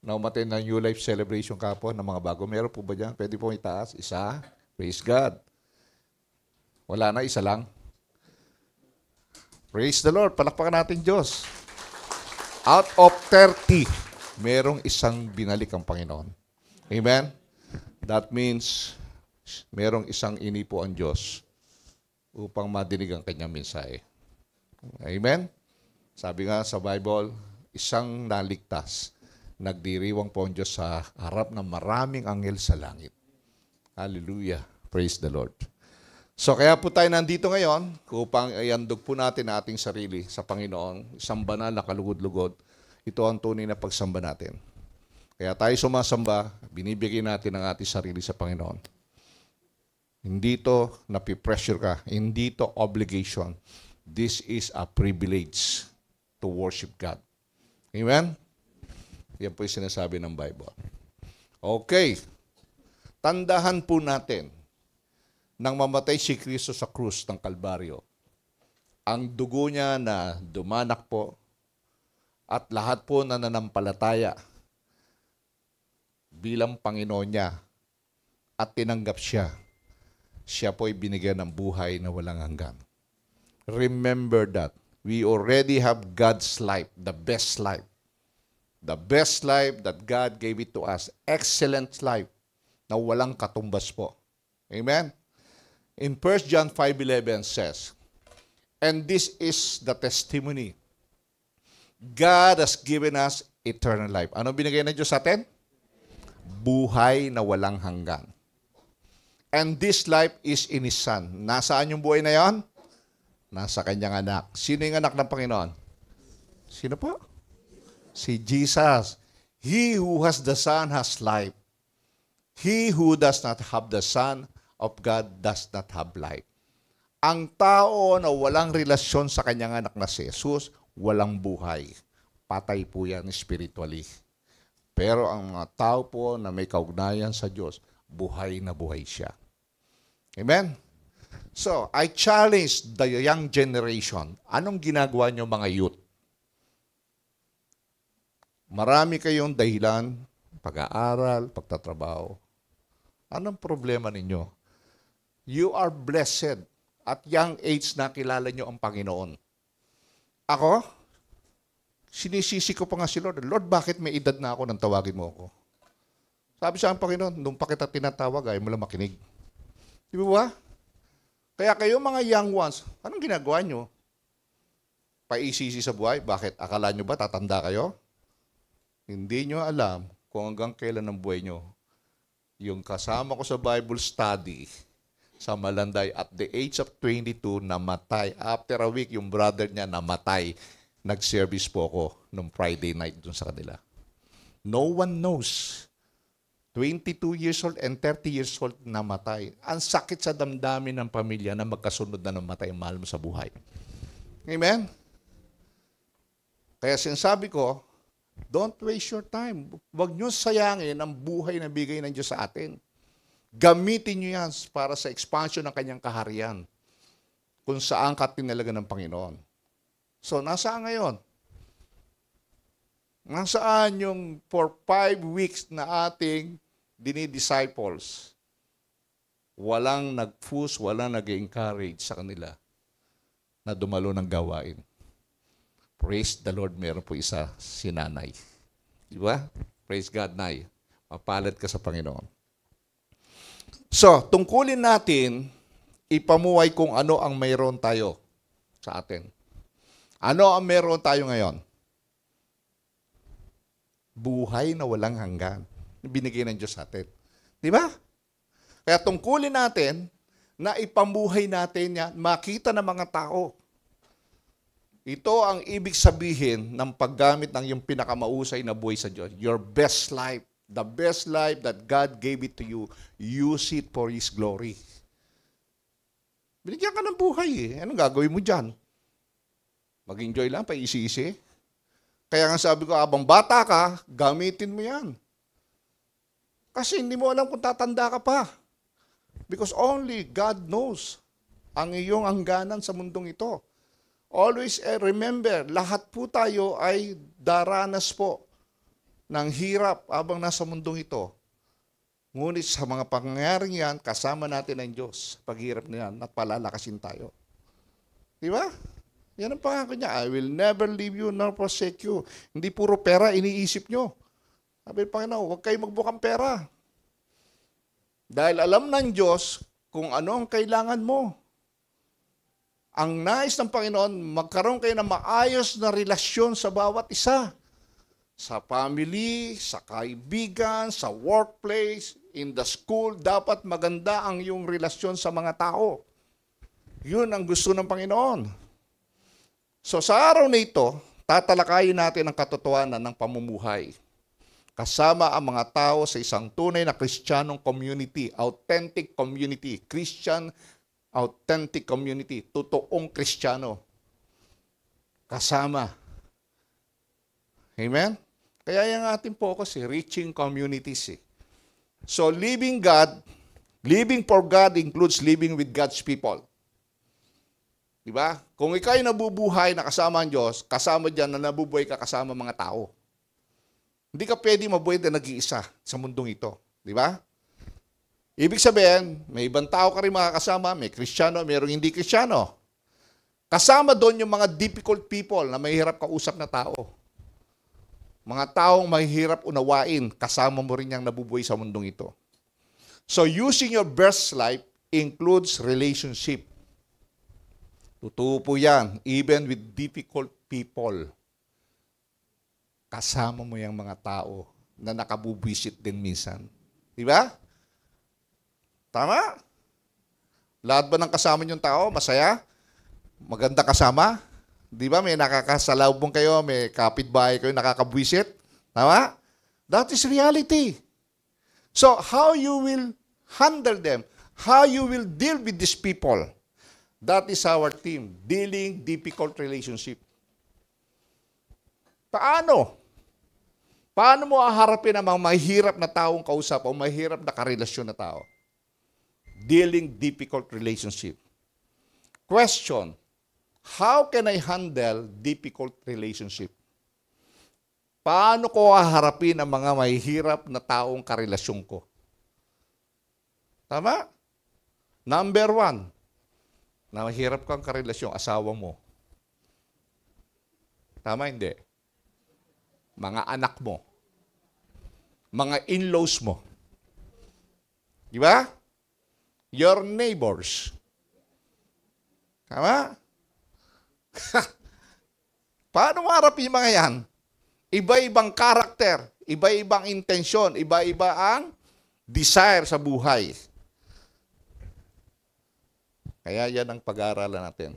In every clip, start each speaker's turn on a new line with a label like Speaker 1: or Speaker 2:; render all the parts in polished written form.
Speaker 1: na umattend ng New Life Celebration ka po ng mga bago. Meron po ba dyan? Pwede po itaas? Isa. Praise God. Wala na, isa lang. Praise the Lord. Palakpakan natin Diyos. Out of 30, merong isang binalik ang Panginoon. Amen? That means, merong isang inipo ang Diyos upang madinig ang kanyang mensahe. Amen? Sabi nga sa Bible, isang naligtas, nagdiriwang po ang Diyos sa harap ng maraming anghel sa langit. Hallelujah. Praise the Lord. So kaya po tayo nandito ngayon upang iandog po natin ang ating sarili sa Panginoon, isang banal na kalugod-lugod. Ito ang tunay na pagsamba natin. Kaya tayo sumasamba, binibigyan natin ang ating sarili sa Panginoon. Hindi to napipressure ka, hindi to obligation. This is a privilege to worship God. Amen? Yan po yung sinasabi ng Bible. Okay. Tandahan po natin nang mamatay si Kristo sa krus ng Kalbaryo, ang dugo niya na dumanak po at lahat po na nananampalataya bilang Panginoon niya at tinanggap siya, siya po'y binigyan ng buhay na walang hanggan. Remember that. We already have God's life, the best life. The best life that God gave it to us. Excellent life na walang katumbas po. Amen? In 1 John 5:11 says, and this is the testimony. God has given us eternal life. Ano binigay ng Diyos sa atin? Buhay na walang hanggan. And this life is in His Son. Nasaan yung buhay na yon? Nasa kanyang anak. Sino yung anak ng Panginoon? Sino po? Si Jesus. He who has the Son has life. He who does not have the Son of God does not have life. Ang tao na walang relasyon sa kanyang anak na si Jesus, walang buhay. Patay po yan spiritually. Pero ang mga tao po na may kaugnayan sa Diyos, buhay na buhay siya. Amen? So, I challenge the young generation. Anong ginagawa nyo mga youth? Marami kayong dahilan, pag-aaral, pagtatrabaho. Anong problema ninyo? You are blessed. At young age na kilala nyo ang Panginoon. Ako, sinisisi ko pa nga si Lord. Lord, bakit may edad na ako nang tawagin mo ako? Sabi sa Panginoon, nung pa kita tinatawag, ayaw mo lang makinig. Di ba? Kaya kayo mga young ones, anong ginagawa nyo? Paisisi sa buhay? Bakit? Akala nyo ba tatanda kayo? Hindi nyo alam kung hanggang kailan ang buhay nyo. Yung kasama ko sa Bible study, sa Malanday, at the age of 22, namatay. After a week, yung brother niya namatay. Nag-service po ako nung Friday night dun sa kanila. No one knows. 22 years old and 30 years old namatay. Ang sakit sa damdamin ng pamilya na magkasunod na namatay ang mahal mo sa buhay. Amen? Kaya sinasabi ko, don't waste your time. Huwag nyo sayangin ang buhay na bigay ng Diyos sa atin. Gamitin nyo yan para sa expansion ng kanyang kaharian kung saan ka tinalaga ng Panginoon. So, nasaan ngayon? Nasaan yung for 5 weeks na ating dinidisciples? Walang nag-push, walang nag-encourage sa kanila na dumalo ng gawain. Praise the Lord, meron po isa, si Nanay. Di ba? Praise God, Nay. Mapalad ka sa Panginoon. So, tungkulin natin, ipamuhay kung ano ang mayroon tayo sa atin. Ano ang mayroon tayo ngayon? Buhay na walang hanggan. Binigay ng Diyos sa atin. Di ba? Kaya tungkulin natin na ipamuhay natin yan, makita ng mga tao. Ito ang ibig sabihin ng paggamit ng yung pinakamausay na buhay sa Diyos. Your best life. The best life that God gave it to you, use it for His glory. Binigyan ka ng buhay eh. Anong gagawin mo dyan? Mag-enjoy lang, paisi-isi. Kaya nga sabi ko, abang bata ka, gamitin mo yan. Kasi hindi mo alam kung tatanda ka pa. Because only God knows ang iyong hangganan sa mundong ito. Always remember, lahat po tayo ay daranas po ng hirap habang nasa mundong ito. Ngunit sa mga pangyayaring yan, kasama natin ang Diyos. Paghirap na yan, at palalakasin tayo. Di ba? Yan ang pangako niya. I will never leave you nor forsake you. Hindi puro pera iniisip nyo. Sabi ng Panginoon, huwag kayo magbukang pera. Dahil alam ng Diyos kung ano ang kailangan mo. Ang nais ng Panginoon, magkaroon kayo ng maayos na relasyon sa bawat isa. Sa family, sa kaibigan, sa workplace, in the school, dapat maganda ang iyong relasyon sa mga tao. Yun ang gusto ng Panginoon. So sa araw na ito, tatalakayin natin ang katotohanan ng pamumuhay. Kasama ang mga tao sa isang tunay na Kristiyanong community, authentic community, Christian authentic community, totoong Kristiyano. Kasama. Amen? Kaya yung ating focus, reaching communities. So, living for God includes living with God's people. Diba? Kung ikaw ay nabubuhay na kasama ang Diyos, kasama dyan na nabubuhay ka kasama mga tao. Hindi ka pwede mabuhay na nag-iisa sa mundong ito. Diba? Ibig sabihin, may ibang tao ka rin makakasama, may Kristiyano, mayroong hindi Kristiyano. Kasama doon yung mga difficult people na mahirap kausap na tao. Mga taong mahirap unawain, kasama mo rin yung nabubuhay sa mundong ito. So, using your best life includes relationship. Totoo po yan, even with difficult people. Kasama mo yung mga tao na nakabubwisit din minsan. Di ba? Tama? Lahat ba ng kasama niyong tao, masaya? Maganda kasama? Di ba? May nakakasalubong kayo, may kapitbahay kayo, nakakabwisit. Tama? That is reality. So, how you will handle them, how you will deal with these people, that is our team, dealing difficult relationship. Paano? Paano mo haharapin ang mga mahirap na taong kausap o mahirap na karelasyon na tao? Dealing difficult relationship. Question, how can I handle difficult relationship? Paano ko haharapin ang mga mahihirap na taong karelasyon ko? Tama? Number 1, na mahirap kang karelasyon, asawa mo. Tama, hindi? Mga anak mo. Mga in-laws mo. Di ba? Your neighbors. Tama? Paano maharapin mga yan? Iba-ibang karakter, iba-ibang intensyon, iba-iba ang desire sa buhay. Kaya yan ang pag-aaralan natin.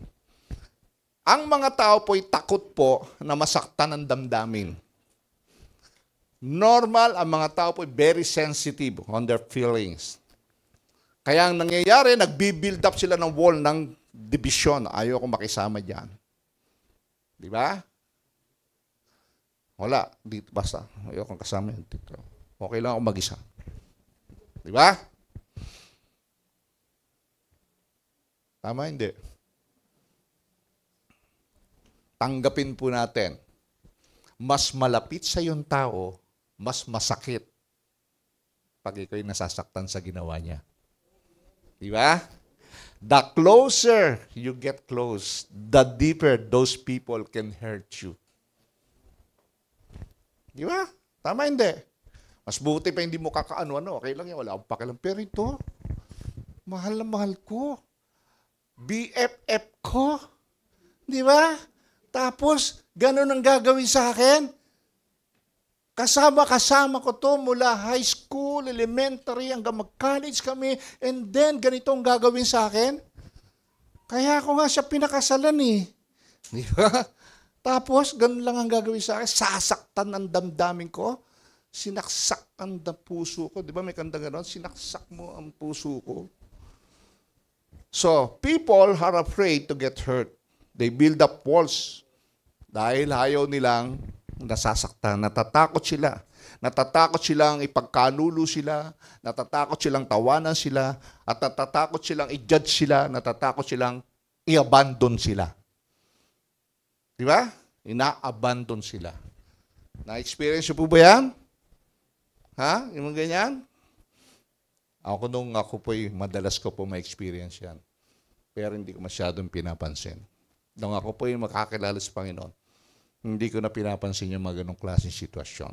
Speaker 1: Ang mga tao po'y takot po na masaktan ng damdamin. Normal, ang mga tao po'y very sensitive on their feelings. Kaya ang nangyayari, nagbi-build up sila ng wall ng division. Ayoko makisama dyan. Di ba? Wala. Dito, basta. Ayoko kasama yun dito. Okay lang ako mag-isa. Di ba? Tama, hindi. Tanggapin po natin. Mas malapit sa yung tao, mas masakit pag ikaw'y nasasaktan sa ginawa niya. Di ba? The closer you get close, the deeper those people can hurt you. Di ba? Tama, hindi. Mas buti pa hindi mo kakaano-ano. Okay lang yan, wala akong pakialam. Pero ito, mahal na mahal ko. BFF ko. Di ba? Tapos, ganun ang gagawin sa akin. Kasama ko to mula high school, elementary, hanggang mag-college kami, and then ganito ang gagawin sa akin. Kaya ako nga siya pinakasalan eh. Di ba? Tapos, ganun lang ang gagawin sa akin. Sasaktan ang damdamin ko. Sinaksak ang puso ko. Di ba may kanta gano'n? Sinaksak mo ang puso ko. So, people are afraid to get hurt. They build up walls. Dahil ayaw nilang nasasaktan. Natatakot sila. Natatakot silang ipagkanulo sila. Natatakot silang tawanan sila. At natatakot silang i-judge sila. Natatakot silang i-abandon sila. Di ba? Ina-abandon sila. Na-experience po ba yan? Ha? Yung mga ganyan? Ako madalas ko po ma-experience yan. Pero hindi ko masyadong pinapansin. Nung ako po yung makakilala sa Panginoon, hindi ko na pinapansin yung mga ganong klaseng sitwasyon.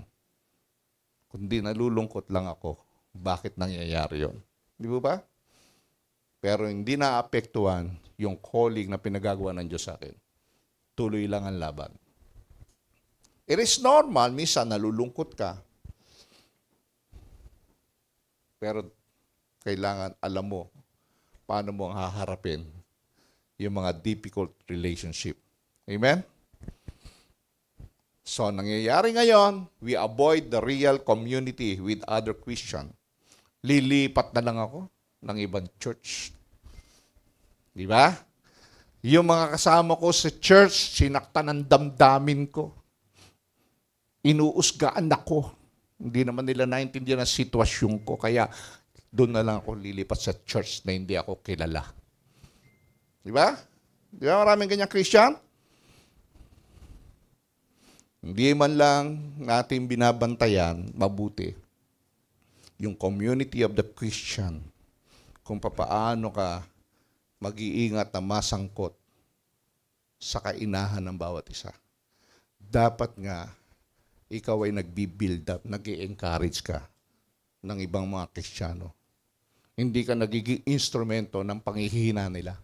Speaker 1: Kundi nalulungkot lang ako, bakit nangyayari yon? Di ba? Pero hindi naapektuhan yung calling na pinagagawa ng Diyos sa akin. Tuloy lang ang laban. It is normal, minsan nalulungkot ka. Pero kailangan alam mo paano mo haharapin yung mga difficult relationship. Amen? So, nangyayari ngayon, we avoid the real community with other Christian. Lilipat na lang ako ng ibang church. Di ba? Yung mga kasama ko sa church, sinaktan ang damdamin ko. Inuusgaan ako. Hindi naman nila naintindihan ang sitwasyon ko. Kaya doon na lang ako lilipat sa church na hindi ako kilala. Di ba? Di ba maraming ganyang Christian? Hindi man lang natin binabantayan mabuti yung community of the Christian kung papaano ka mag-iingat na masangkot sa kainahan ng bawat isa. Dapat nga, ikaw ay nagbi-build up, nag-i-encourage ka ng ibang mga Kristiyano. Hindi ka nagiging instrumento ng panghihina nila.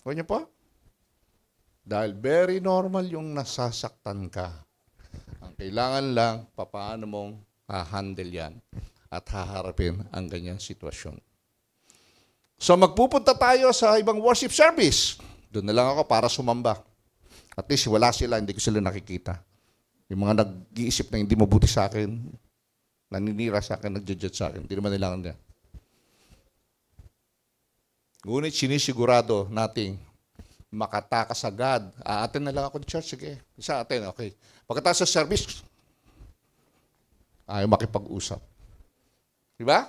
Speaker 1: O niyo po? Dahil very normal yung nasasaktan ka. Ang kailangan lang, paano mong hahandle yan at haharapin ang ganyang sitwasyon. So magpupunta tayo sa ibang worship service. Doon na lang ako para sumamba. At least wala sila, hindi ko sila nakikita. Yung mga nag-iisip na hindi mabuti sa akin, naninira sa akin, nag-judge sa akin, hindi naman nila kanya. Ngunit sinisigurado nating makatakas agad. Attend na lang ako ng church, sige. Isa attend, okay. Pagkatapos sa service, ayaw makipag-usap. Diba?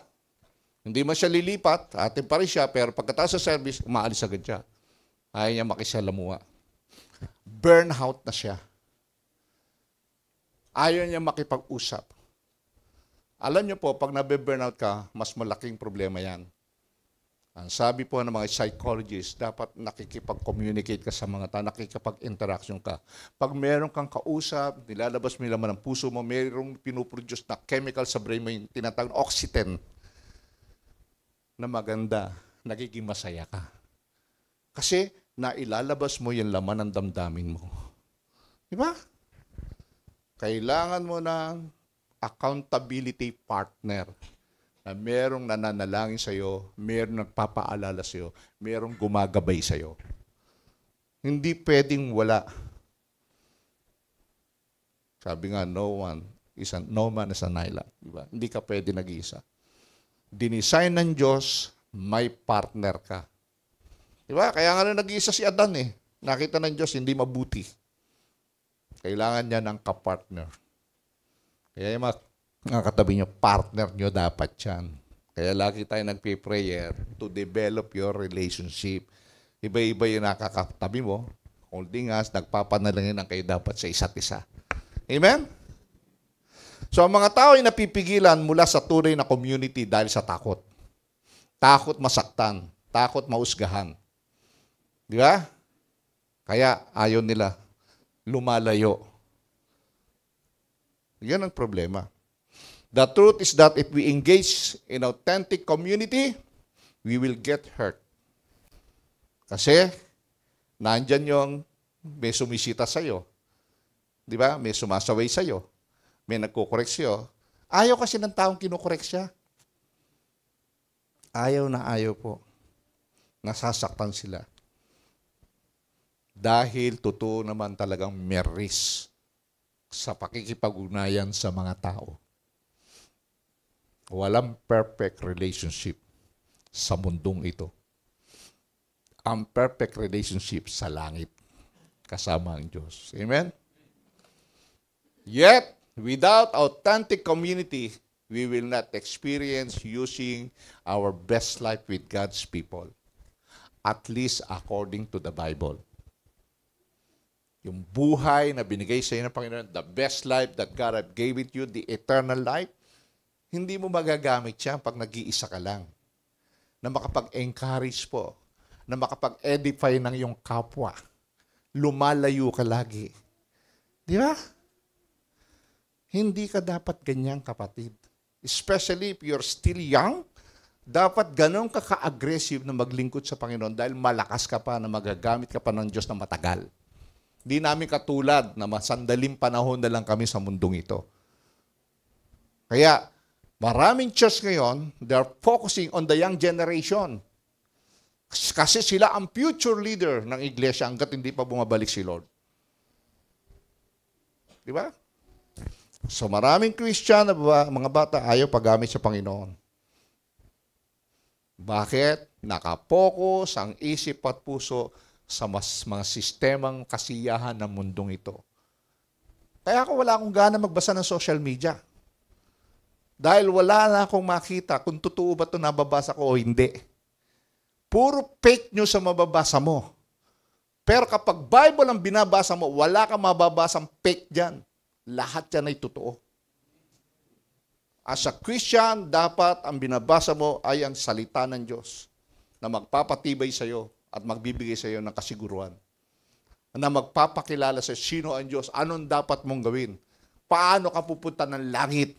Speaker 1: Hindi man siya lilipat, attend pa rin siya, pero pagkatapos sa service, umaalis agad siya. Ayaw niya makisalamuha. Burnout na siya. Ayaw niya makipag-usap. Alam niyo po, pag nabe-burnout ka, mas malaking problema yan. Ang sabi po ng mga psychologists, dapat nakikipag-communicate ka sa mga tao, nakikipag-interaction ka. Pag meron kang kausap, nilalabas mo yung laman ng puso mo, merong pinuproduce na chemical sa brain mo, yung tinatawag oxytocin, na maganda, nagiging masaya ka. Kasi nailalabas mo yung laman ng damdamin mo. Di ba? Kailangan mo ng accountability partner na merong nananalangin sa'yo, merong nagpapaalala sa'yo, merong gumagabay sa'yo. Hindi pwedeng wala. Sabi nga, no man is an island. Diba? Hindi ka pwede nag-iisa. Dinesign ng Diyos, may partner ka. Diba? Kaya nga nag-iisa si Adan eh. Nakita ng Diyos, hindi mabuti. Kailangan niya ng kapartner. Kaya yung mga katabi nyo, partner nyo dapat yan. Kaya lagi tayo nagpe-prayer to develop your relationship. Iba-iba yung nakakatabi mo. Holding hands, nagpapanalangin ang kayo dapat sa isa't isa. Amen? So, ang mga tao ay napipigilan mula sa tunay na community dahil sa takot. Takot masaktan. Takot mausgahan. Di ba? Kaya ayaw nila. Lumalayo. Yan ang problema. The truth is that if we engage in authentic community, we will get hurt. Kasi, nandyan yung may sumisita sa'yo. Di ba? May sumasaway sa'yo. May nagkukorek sa'yo. Ayaw kasi ng taong kinukorek siya. Ayaw na ayaw po. Nasasaktan sila. Dahil totoo naman talagang may risk sa pakikipag-ugnayan sa mga tao. Walang perfect relationship sa mundong ito. Ang perfect relationship sa langit kasama ang Diyos. Amen? Yet, without authentic community, we will not experience using our best life with God's people. At least according to the Bible. Yung buhay na binigay sa iyo ng Panginoon, the best life that God gave it you, the eternal life, Hindi mo magagamit yan pag nag-iisa ka lang. Na makapag-encourage po, na makapag-edify ng iyong kapwa. Lumalayo ka lagi. Di ba? Hindi ka dapat ganyan, kapatid. Especially if you're still young, dapat ganun ka ka-aggressive na maglingkod sa Panginoon dahil malakas ka pa na magagamit ka pa ng Diyos na matagal. Di namin katulad na masandaling panahon na lang kami sa mundong ito. Kaya, maraming church ngayon, they're focusing on the young generation. Kasi sila ang future leader ng iglesia hanggat hindi pa bumabalik si Lord. Di ba? So maraming Christian na mga bata ayaw paggamit sa Panginoon. Bakit? Nakapokus ang isip at puso sa mga sistemang kasiyahan ng mundong ito. Kaya ako wala akong gana magbasa ng social media. Dahil wala na akong makita kung totoo ba ito nababasa ko o hindi. Puro fake news ang mababasa mo. Pero kapag Bible ang binabasa mo, wala kang mababasang fake dyan. Lahat yan ay totoo. As a Christian, dapat ang binabasa mo ay ang salita ng Diyos na magpapatibay sa iyo at magbibigay sa iyo ng kasiguruhan. Na magpapakilala sa sino ang Diyos, anong dapat mong gawin. Paano ka pupunta ng langit?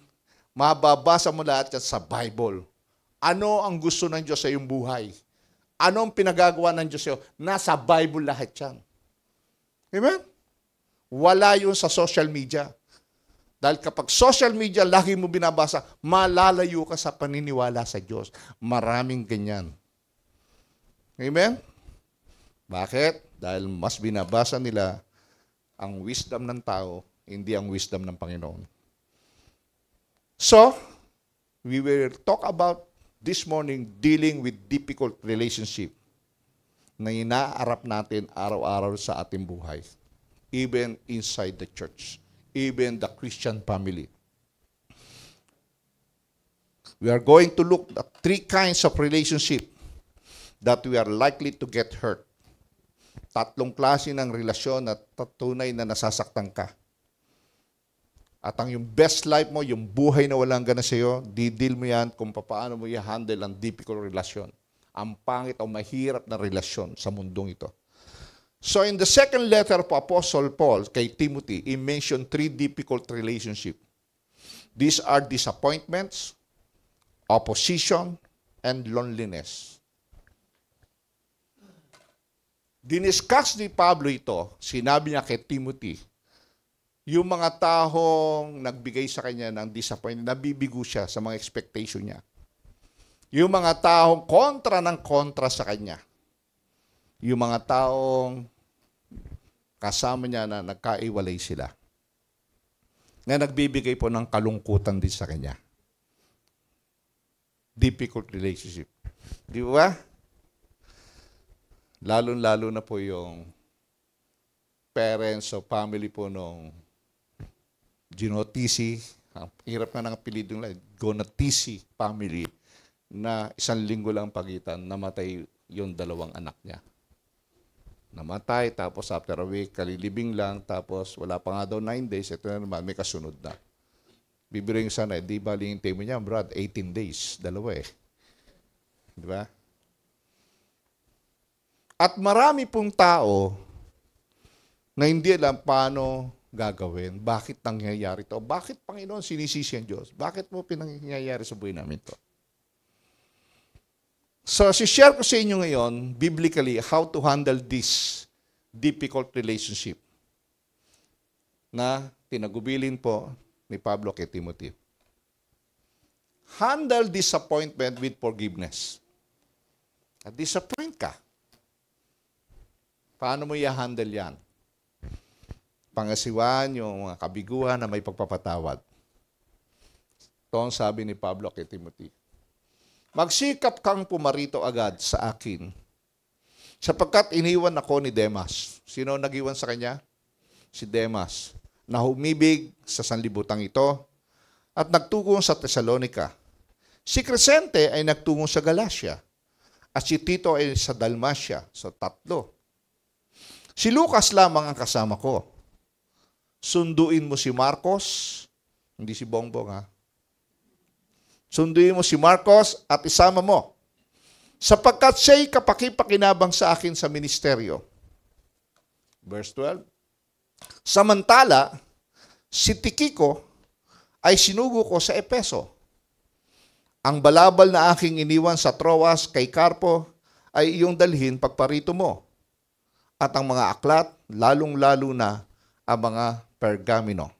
Speaker 1: Mababasa mo lahat yan sa Bible. Ano ang gusto ng Diyos sa iyong buhay? Ano ang pinagagawa ng Diyos sa iyo? Nasa Bible lahat yan. Amen? Wala yun sa social media. Dahil kapag social media lagi mo binabasa, malalayo ka sa paniniwala sa Diyos. Maraming ganyan. Amen? Bakit? Dahil mas binabasa nila ang wisdom ng tao, hindi ang wisdom ng Panginoon. So, we will talk about this morning dealing with difficult relationship na inaarap natin araw-araw sa ating buhay. Even inside the church. Even the Christian family. We are going to look at 3 kinds of relationship that we are likely to get hurt. 3 klase ng relasyon na tunay na nasasaktan ka. At ang yung best life mo, yung buhay na walang gana sa iyo, didil mo yan kung paano mo i-handle ang difficult relasyon. Ang pangit o mahirap na relasyon sa mundong ito. So in the second letter po Apostle Paul kay Timothy, he mentioned 3 difficult relationships. These are disappointments, opposition, and loneliness. Diniscuss ni Pablo ito, sinabi niya kay Timothy, yung mga tahong nagbigay sa kanya ng disappointment, nabibigo siya sa mga expectation niya. Yung mga tahong kontra ng kontra sa kanya. Yung mga taong kasama niya na nagkaiwalay sila. Na nagbibigay po ng kalungkutan din sa kanya. Difficult relationship. Di ba? Lalo-lalo na po yung parents o family po nung Ginotisi, ang hirap nga ng apelido nila, Gonatisi family, na 1 linggo lang pagitan, namatay yung 2 anak niya. Namatay, tapos after a week, kalilibing lang, tapos wala pa nga daw 9 days, ito na naman, may kasunod na. Bibiring sana, di ba lingintay mo niya, Brad, 18 days, 2 eh. Di ba? At marami pong tao na hindi alam paano gagawin. Bakit nangyayari ito? Bakit, Panginoon, sinisisi ang Diyos? Bakit mo pinangyayari sa buhay namin ito? So, share ko sa inyo ngayon, biblically, how to handle this difficult relationship na tinagubilin po ni Pablo kay Timothy. Handle disappointment with forgiveness. At disappoint ka. Paano mo i-handle yan? Pangasiwan, yung mga kabiguan na may pagpapatawad. Ito ang sabi ni Pablo kay Timothy. Magsikap kang pumarito agad sa akin, sapagkat iniwan ako ni Demas. Sino nag-iwan sa kanya? Si Demas, na humibig sa sanlibutan ito at nagtungo sa Thessalonica. Si Crescente ay nagtungo sa Galacia at si Tito ay sa Dalmacia, so 3. Si Lucas lamang ang kasama ko. Sunduin mo si Marcos, hindi si Bongbong ha. Sunduin mo si Marcos at isama mo. Sapagkat siya'y kapakipakinabang sa akin sa ministeryo. Verse 12. Samantala, si Tikiko ay sinugo ko sa Epeso. Ang balabal na aking iniwan sa Troas kay Carpo ay iyong dalhin pagparito mo. At ang mga aklat, lalong-lalo na ang mga pergamino.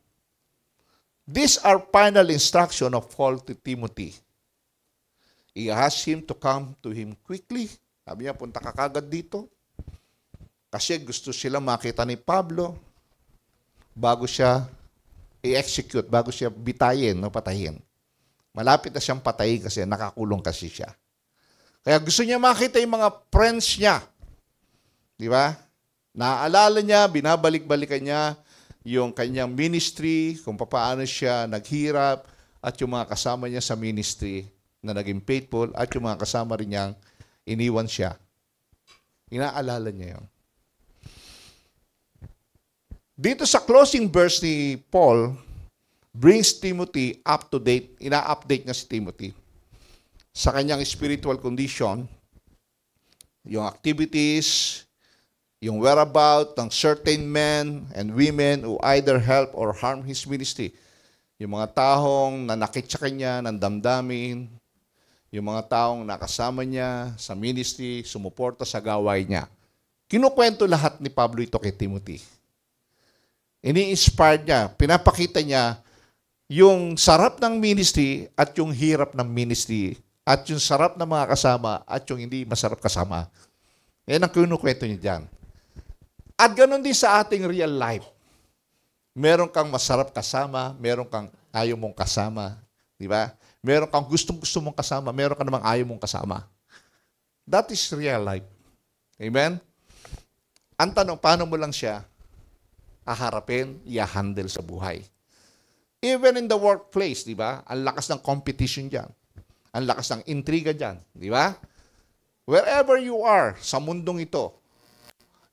Speaker 1: These are final instruction of Paul to Timothy. He asked him to come to him quickly. Sabi niya, punta ka kagad dito. Kasi gusto sila makita ni Pablo bago siya i-execute, bago siya bitayin, no, patayin. Malapit na siyang patayin kasi nakakulong kasi siya. Kaya gusto niya makita yung mga friends niya. Di ba? Naaalala niya, binabalik-balikan niya yung kanyang ministry, kung paano siya naghirap, at yung mga kasama niya sa ministry na naging faithful, at yung mga kasama rin niyang iniwan siya. Inaalala niya yun. Dito sa closing verse ni Paul, brings Timothy up to date, ina-update niya si Timothy sa kanyang spiritual condition, yung activities, yung whereabout ng certain men and women who either help or harm his ministry. Yung mga taong nanakit sa kanya ng damdamin, yung mga taong nakasama niya sa ministry, sumuporta sa gawain niya. Kinukwento lahat ni Pablo ito kay Timothy. Ini-inspired niya, pinapakita niya yung sarap ng ministry at yung hirap ng ministry at yung sarap ng mga kasama at yung hindi masarap kasama. Yan ang kinukwento niya dyan. At ganoon din sa ating real life. Meron kang masarap kasama, meron kang ayaw mong kasama. Di ba? Meron kang gustong-gusto mong kasama, meron kang namang ayaw mong kasama. That is real life. Amen? Ang tanong, paano mo lang siya haharapin, i-handle sa buhay? Even in the workplace, di ba? Ang lakas ng competition dyan. Ang lakas ng intriga dyan. Di ba? Wherever you are sa mundong ito,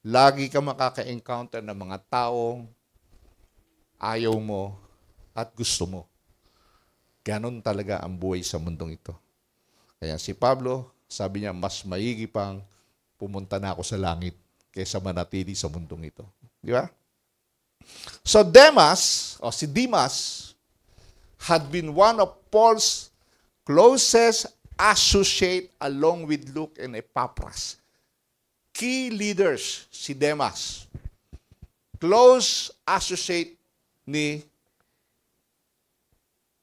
Speaker 1: lagi ka makaka-encounter ng mga taong ayaw mo at gusto mo. Ganon talaga ang buhay sa mundong ito. Kaya si Pablo, sabi niya, mas maigi pang pumunta na ako sa langit kaysa manatili sa mundong ito. Di ba? So Demas, o si Demas, had been one of Paul's closest associate along with Luke and Epaphras. Key leaders si Demas. Close associate ni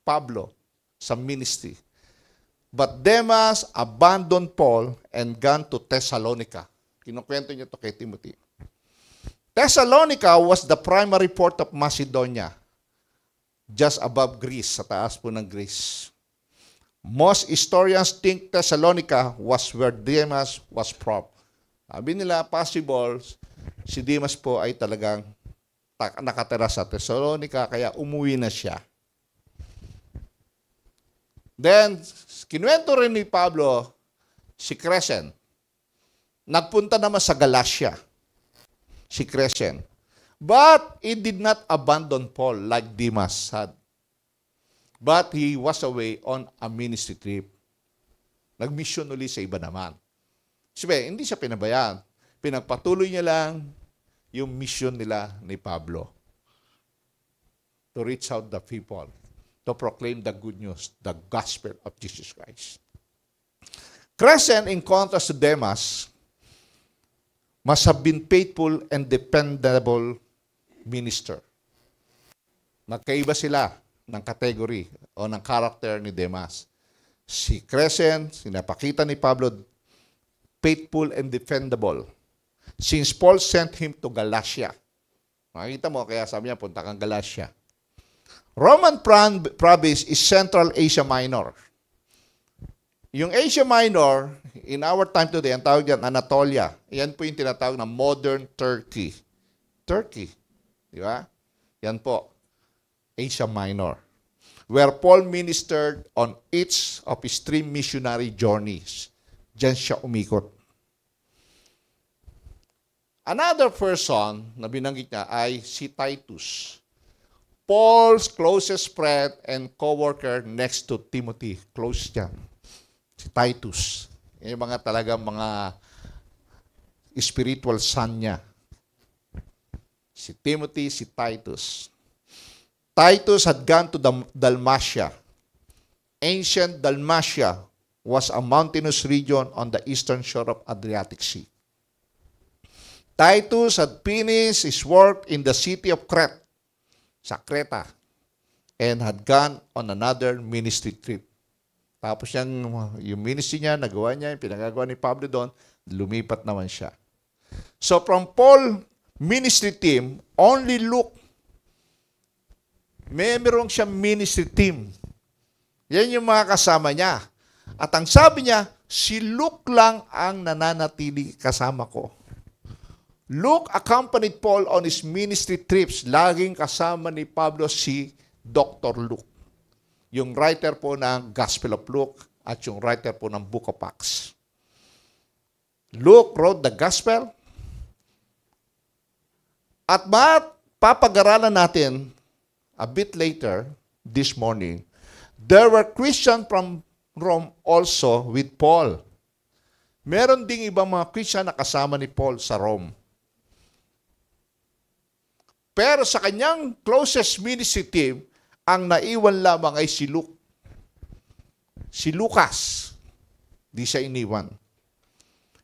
Speaker 1: Pablo sa ministry. But Demas abandoned Paul and gone to Thessalonica. Kinukwento niya to kay Timothy. Thessalonica was the primary port of Macedonia, just above Greece, sa taas po ng Greece. Most historians think Thessalonica was where Demas was from. Sabi nila, possible, si Demas po ay talagang nakatira sa Thessalonica, kaya umuwi na siya. Then, kinuwento rin ni Pablo si Crescent. Nagpunta naman sa Galatia, si Crescent. But he did not abandon Paul like Demas had. But he was away on a ministry trip. Nag-mission ulit sa iba naman. Sabi, hindi siya pinabayaan. Pinagpatuloy niya lang yung mission nila ni Pablo. To reach out the people. To proclaim the good news, the gospel of Jesus Christ. Crescent, in contrast to Demas, must have been faithful and dependable minister. Magkaiba sila ng category o ng character ni Demas. Si Crescent, sinapakita ni Pablo, faithful and dependable. Since Paul sent him to Galatia. Makikita mo, kaya sabi niya, punta kang Galatia. Roman province is Central Asia Minor. Yung Asia Minor, in our time today, ang tawag yan, Anatolia. Yan po yung tinatawag na modern Turkey. Turkey. Di ba? Yan po. Asia Minor. Where Paul ministered on each of his 3 missionary journeys. Diyan siya umikot. Another person na binanggit niya ay si Titus. Paul's closest friend and co-worker next to Timothy. Close yan. Si Titus. Yung mga talagang mga spiritual son niya. Si Timothy, si Titus. Titus had gone to Dalmatia. Ancient Dalmatia was a mountainous region on the eastern shore of Adriatic Sea. Titus had finished his work in the city of Crete, sa Creta, and had gone on another ministry trip. Tapos yung ministry niya, nagawa niya, yung pinagagawa ni Pablo doon, lumipat naman siya. So from Paul ministry team, only Luke, merong siyang ministry team. Yan yung mga kasama niya. At ang sabi niya, si Luke lang ang nananatili kasama ko. Luke accompanied Paul on his ministry trips. Laging kasama ni Pablo si Dr. Luke. Yung writer po ng Gospel of Luke at yung writer po ng Book of Acts. Luke wrote the Gospel. At papag-aralan natin a bit later this morning, there were Christians from Rome also with Paul. Meron ding ibang mga Christian na kasama ni Paul sa Rome. Pero sa kanyang closest ministry team, ang naiwan lamang ay si Luke. Si Lucas. Di siya iniwan.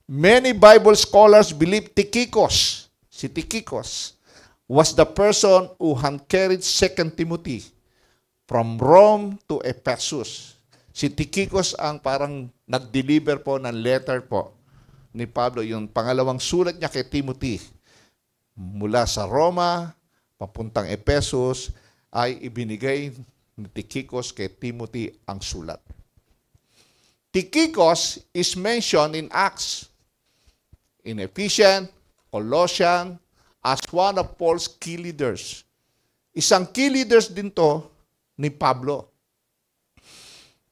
Speaker 1: Many Bible scholars believe Tychicus, si Tychicus, was the person who hand-carried 2 Timothy from Rome to Ephesus. Si Tychicus ang parang nag-deliver po ng letter po ni Pablo. Yung pangalawang sulat niya kay Timothy mula sa Roma, papuntang Ephesus, ay ibinigay ni Tychicus kay Timothy ang sulat. Tychicus is mentioned in Acts, in Ephesians, Colossians, as one of Paul's key leaders. Isang key leaders din to ni Pablo.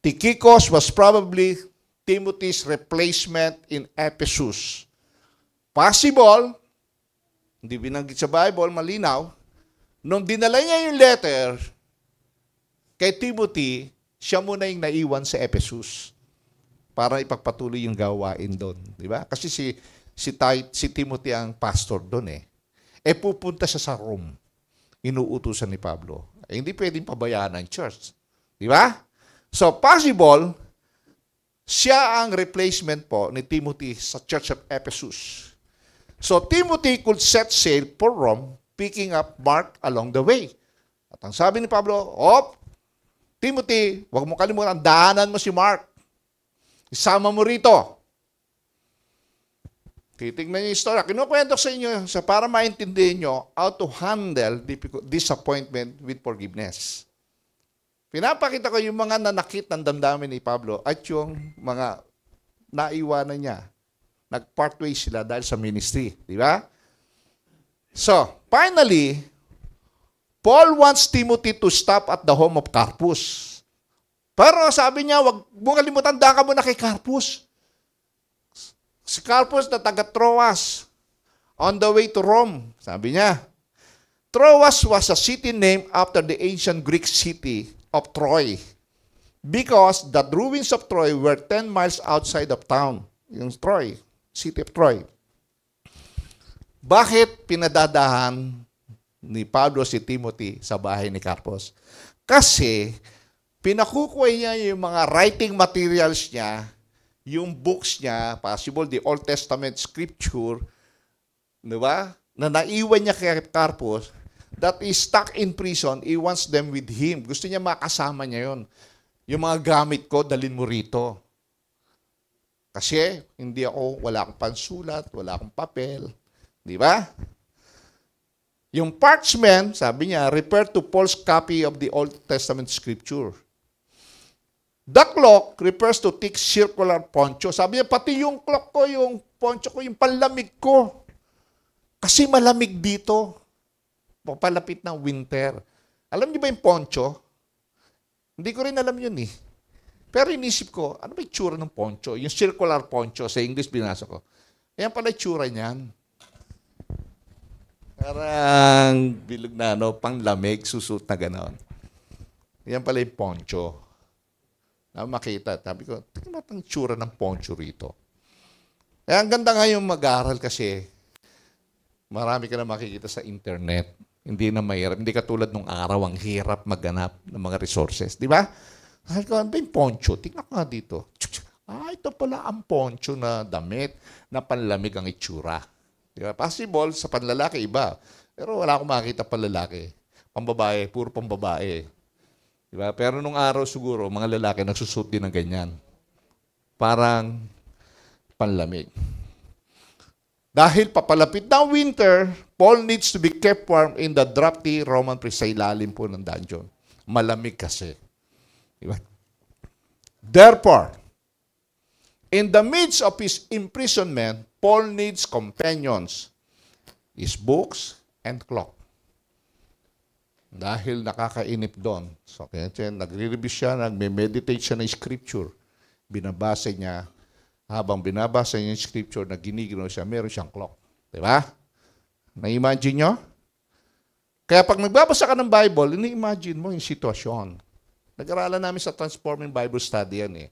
Speaker 1: Tychicus was probably Timothy's replacement in Ephesus. Possible, hindi binanggit sa Bible, malinaw, nung dinala niya yung letter kay Timothy, siya muna yung naiwan sa Ephesus para ipagpatuloy yung gawain doon. Di ba? Kasi si Timothy ang pastor doon eh. Pupunta siya sa Rome. Inuutusan ni Pablo. Hindi pwedeng pabayaan ng church. Di ba? So, possible, siya ang replacement po ni Timothy sa Church of Ephesus. So, Timothy could set sail for Rome, picking up Mark along the way. At ang sabi ni Pablo, Timothy, huwag mo kalimutan, daanan mo si Mark. Isama mo rito. Titignan niyo yung istorya. Kinukwento sa inyo para maintindihan nyo how to handle disappointment with forgiveness. Pinapakita ko yung mga nanakit ng damdamin ni Pablo at yung mga naiwanan niya. Nag-part ways sila dahil sa ministry. Di ba? So, finally, Paul wants Timothy to stop at the home of Carpus. Pero sabi niya, wag mo kalimutan, daan ka muna kay Carpus. Si Carpus na taga Troas, on the way to Rome, sabi niya. Troas was a city named after the ancient Greek city of Troy, because the ruins of Troy were 10 miles outside of town. Yung Troy, city of Troy. Bakit pinadadahan ni Pablo si Timothy sa bahay ni Carpus? Kasi pinakukuha niya yung mga writing materials niya, yung books niya, possible the Old Testament scripture, di ba? Na naiwan niya kay Carpus, that is stuck in prison, he wants them with him. Gusto niya makasama niya yun. Yung mga gamit ko, dalhin mo rito. Kasi wala akong pansulat, wala akong papel. Di ba? Yung parchment, sabi niya, refer to Paul's copy of the Old Testament scripture. The cloak refers to thick circular poncho. Sabi niya, pati yung cloak ko, yung poncho ko, yung panlamig ko. Kasi malamig dito. Papalapit ng winter. Alam niyo ba yung poncho? Hindi ko rin alam yun eh. Pero inisip ko, ano ba yung tsura ng poncho? Yung circular poncho, sa English binasa ko. Ayan pala yung tsura niyan. Parang bilog na, no? Panglamig, susut na gano'n. Yan pala yung poncho. Na makita. Sabi ko, tingnan natin ang tsura ng poncho rito. Kaya ang ganda nga yung mag-aaral kasi marami ka na makikita sa internet. Hindi na mahirap. Hindi katulad nung araw, ang hirap maghanap ng mga resources. Di ba? Sabi ko, ano ba yung poncho? Tingnan ko nga dito. Ito pala ang poncho na damit na panlamig ang itsura. Di ba? Possible, sa panlalaki iba. Pero wala akong makikita panlalaki. Pambabae, puro pambabae. Di ba? Pero nung araw siguro, mga lalaki nagsusot din ng ganyan. Parang panlamig. Dahil papalapit na winter, Paul needs to be kept warm in the drafty Roman prison. Sa ilalim po ng dungeon. Malamig kasi. Di ba? Therefore, in the midst of his imprisonment, Paul needs companions, his books, and clock. Dahil nakakainip doon. So, kaya nagre-review siya, nagme-meditate siya ng scripture. Binabasa niya. Habang binabasa niya yung scripture na giniginaw siya, meron siyang clock. Diba? Na-imagine nyo? Kaya pag nagbabasa ka ng Bible, ini-imagine mo yung sitwasyon. Nag-aralan namin sa Transforming Bible Study yan eh.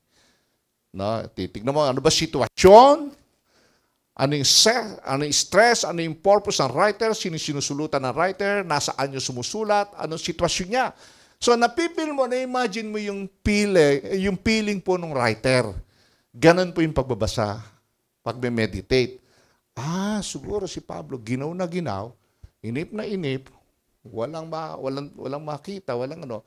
Speaker 1: No? Titignan mo, ano ba sitwasyon? Ano yung stress? Ano yung purpose ng writer? Sino sinusulutan ng writer? Nasaan yung sumusulat? Anong sitwasyon niya? So, napipil mo, na-imagine mo yung feeling po ng writer. Ganon po yung pagbabasa, pagme-meditate. Siguro si Pablo, ginaw na ginaw, inip na inip, walang makita, walang ano.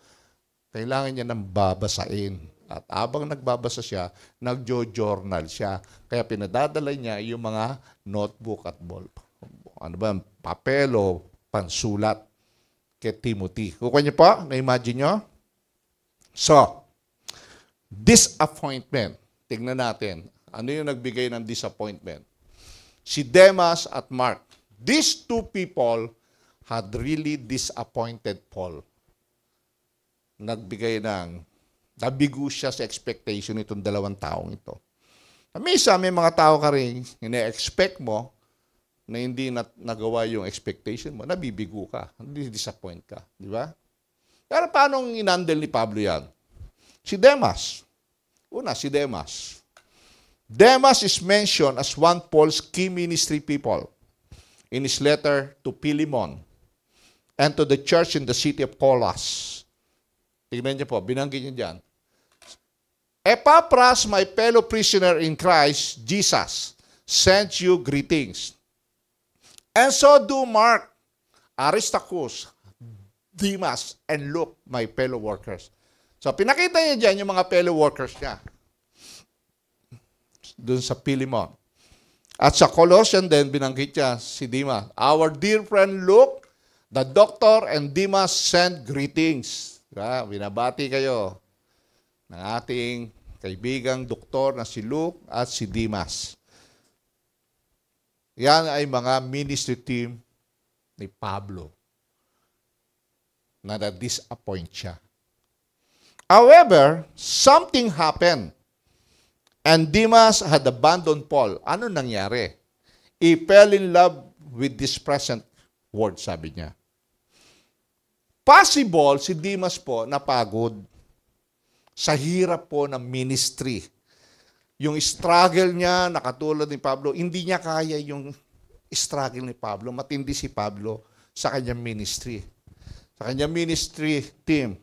Speaker 1: Kailangan niya nang babasain. At habang nagbabasa siya, nagjo-journal siya. Kaya pinadadala niya yung mga notebook at ball. Ano ba, papel o pansulat kay Timothy. Kukuha niyo po, na-imagine niyo? So, disappointment. Tingnan natin, ano yung nagbigay ng disappointment? Si Demas at Mark. These two people had really disappointed Paul. Nabigo siya sa expectation itong dalawang taong ito. Minsan, may mga tao ka rin, ine-expect mo na hindi nagawa yung expectation mo, nabibigo ka, disappoint ka. Di ba? Pero paano inandel ni Pablo yan? Si Demas. Una, si Demas. Demas is mentioned as one Paul's key ministry people in his letter to Philemon and to the church in the city of Colossus. Tignan niyo po, binanggit niyo dyan. Epaphras, my fellow prisoner in Christ Jesus, sends you greetings. And so do Mark, Aristarchus, Demas, and Luke, my fellow workers. So, pinakita niya dyan yung mga fellow workers niya. Doon sa Philemon. At sa Colossian din, binanggit niya si Demas. Our dear friend Luke, the doctor, and Demas send greetings. Diba? Binabati kayo ng ating kaibigang doktor na si Luke at si Demas. Yan ay mga ministry team ni Pablo na na-disappoint siya. However, something happened and Demas had abandoned Paul. Ano nangyari? He fell in love with this present world, sabi niya. Possible, si Demas po napagod sa hirap po ng ministry. Yung struggle niya, nakatulad ni Pablo, hindi niya kaya yung struggle ni Pablo. Matindi si Pablo sa kanyang ministry. Sa kanyang ministry team.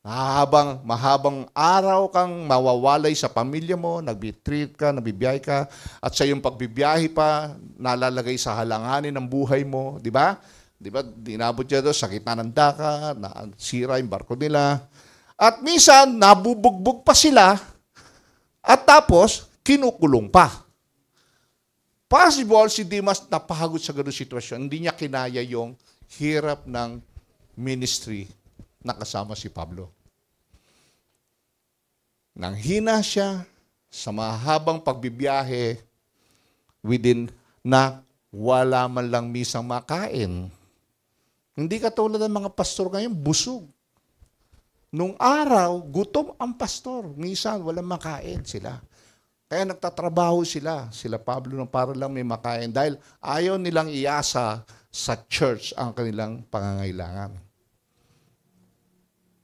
Speaker 1: Mahabang araw kang mawawalay sa pamilya mo, nag-treat ka, nabibiyahe ka, at sa iyong pagbibiyahe pa, nalalagay sa halanganin ng buhay mo, di ba? Di ba, dinabot niya doon sa gitna ng dagat, nasira yung barko nila. At minsan, nabubugbog pa sila, at tapos, kinukulong pa. Possible, si Demas napahagod sa ganung sitwasyon, hindi niya kinaya yung hirap ng ministry na kasama si Pablo. Nanghina siya sa mahabang pagbibiyahe na wala man lang misang makain. Hindi katulad ng mga pastor ngayon, busog. Nung araw, gutom ang pastor. Minsan, walang makain sila. Kaya nagtatrabaho sila Pablo, para lang may makain. Dahil ayaw nilang iasa sa church ang kanilang pangangailangan.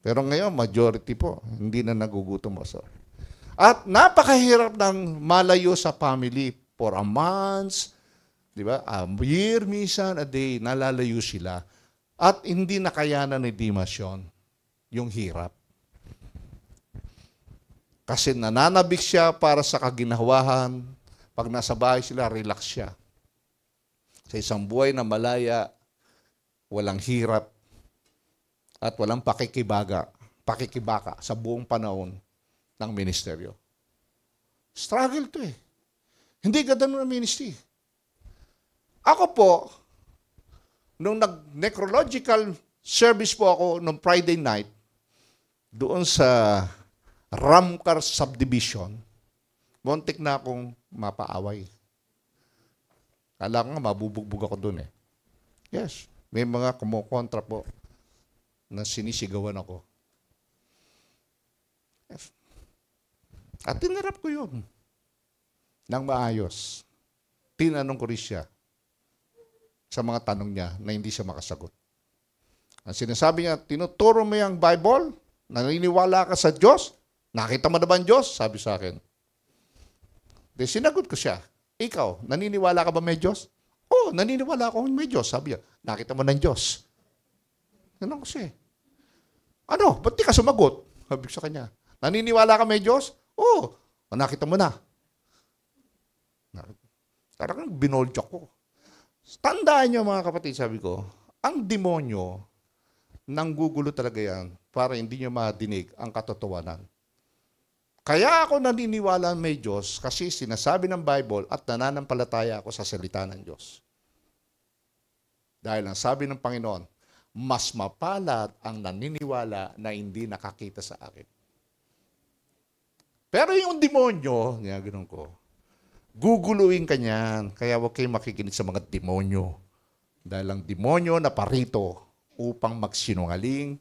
Speaker 1: Pero ngayon, majority po, hindi na nagugutom. At napakahirap ng malayo sa family for a month, di ba? A year, minsan, a day, nalalayo sila. At hindi nakayanan ni Dimas yun, yung hirap. Kasi nananabik siya para sa kaginawahan. Pag nasa bahay sila, relax siya. Sa isang buhay na malaya, walang hirap, at walang pakikibaka sa buong panahon ng ministeryo. Struggle to eh. Hindi ganun ang ministry. Ako po, nung nag-necrological service po ako nung Friday night, doon sa Ramcar Subdivision, muntik na akong mapaaway. Kala ko nga, mabubugbog ako doon eh. Yes, may mga kumukontra po na sinisigawan ako. Yes. At tinarap ko yun nang maayos. Tinanong ko rin siya sa mga tanong niya na hindi siya makasagot. Ang sinasabi niya, tinuturo mo yung Bible? Naniniwala ka sa Diyos? Nakita mo na ba ang Diyos? Sabi sa akin. Then sinagot ko siya, ikaw, naniniwala ka ba may Diyos? Oo, naniniwala ako may Diyos. Sabi niya, nakita mo na ang Diyos. Ganun ko siya. Ano? Ba't di ka sumagot? Sabi sa kanya, naniniwala ka may Diyos? Oo, nakita mo na. Parang binoljok ko. Tandaan niyo mga kapatid, sabi ko, ang demonyo, nanggugulo talaga yan para hindi niyo madinig ang katotohanan. Kaya ako naniniwala may Diyos kasi sinasabi ng Bible at nananampalataya ako sa salita ng Diyos. Dahil ang sabi ng Panginoon, mas mapalad ang naniniwala na hindi nakakita sa akin. Pero yung demonyo, ganun ko, guguluin ka niyan. Kaya huwag kayong makikinig sa mga demonyo. Dahil ang demonyo na parito upang magsinungaling,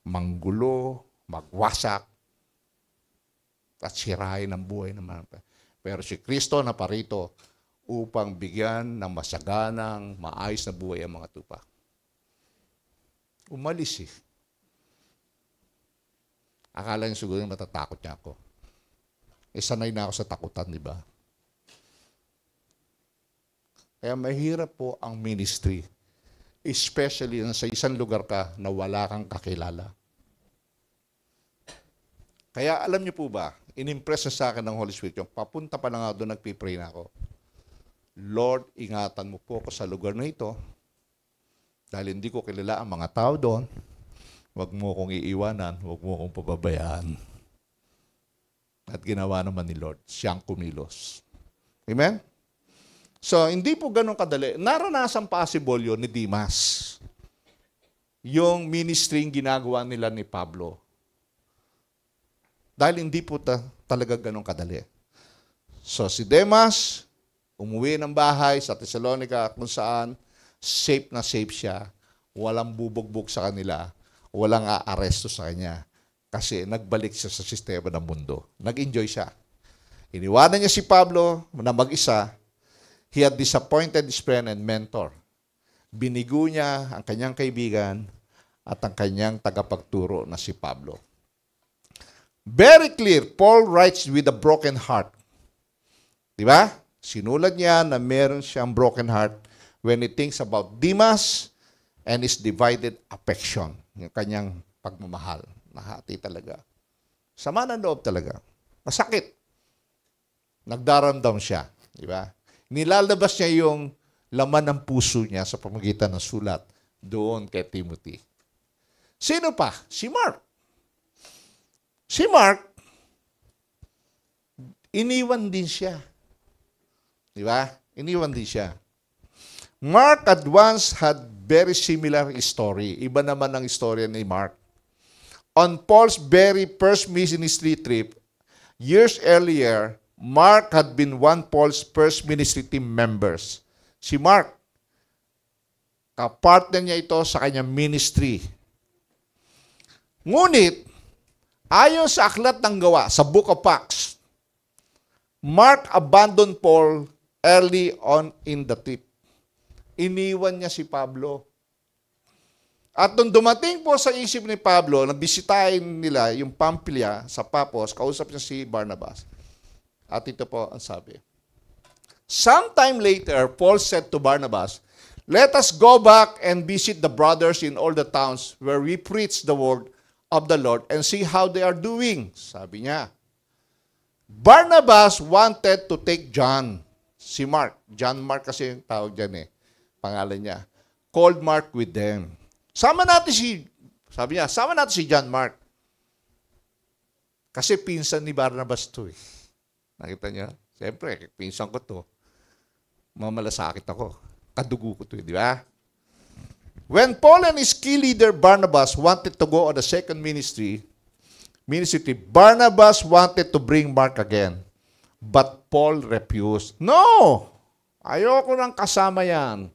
Speaker 1: manggulo, magwasak, at sirain ang buhay naman. Pero si Kristo na parito upang bigyan ng masaganang, maayos na buhay ang mga tupa. Umalis eh. Akala niya siguro matatakot niya ako. Sanay na ako sa takutan, di ba? Kaya mahirap po ang ministry. Especially sa isang lugar ka na wala kang kakilala. Kaya alam niyo po ba, inimpress na sa akin ng Holy Spirit yung papunta pa lang ako doon, nagpipray na ako. Lord, ingatan mo po ako sa lugar na ito. Dahil hindi ko kilala ang mga tao doon, huwag mo akong iiwanan, huwag mo akong pababayaan. At ginawa naman ni Lord, siyang kumilos. Amen? So, hindi po ganun kadali. Naranasan possible yun ni Dimas. Yung ministry ginagawa nila ni Pablo. Dahil hindi po talaga ganun kadali. So, si Demas, umuwi ng bahay sa Thessalonica kung saan safe na safe siya. Walang bubugbog sa kanila. Walang aaresto sa kanya. Kasi nagbalik siya sa sistema ng mundo. Nag-enjoy siya. Iniwanan niya si Pablo na mag-isa. He had disappointed his friend and mentor. Binigo niya ang kanyang kaibigan at ang kanyang tagapagturo na si Pablo. Very clear, Paul writes with a broken heart. Diba? Sinulat niya na meron siyang broken heart when he thinks about Demas and his divided affection. Yung kanyang pagmamahal. Nahati talaga. Sama ng loob talaga. Masakit. Nagdaramdam siya. Diba? Nilalabas niya yung laman ng puso niya sa pamamagitan ng sulat doon kay Timothy. Sino pa? Si Mark. Si Mark, iniwan din siya. Di ba? Iniwan din siya. Mark at once had very similar story. Iba naman ang istorya ni Mark. On Paul's very first ministry trip, years earlier, Mark had been one Paul's first ministry team members. Si Mark, kapartner niya ito sa kanyang ministry. Ngunit, ayon sa aklat ng gawa, sa Book of Acts, Mark abandoned Paul early on in the trip. Iniwan niya si Pablo. At nung dumating po sa isip ni Pablo, na bisitahin nila yung Pampilya sa Papos, kausap niya si Barnabas. At ito po ang sabi. Sometime later, Paul said to Barnabas, "Let us go back and visit the brothers in all the towns where we preach the word of the Lord and see how they are doing." Sabi niya. Barnabas wanted to take John, si Mark. John Mark kasi yung tawag dyan pangalan niya. Called Mark with them. Sama natin si John Mark. Kasi pinsan ni Barnabas to Nakita niya? Siyempre, pinsan ko to. Mamalasakit ako. Kadugo ko to di ba? When Paul and his key leader Barnabas wanted to go on the second ministry, Barnabas wanted to bring Mark again. But Paul refused. No! Ayoko nang kasama yan.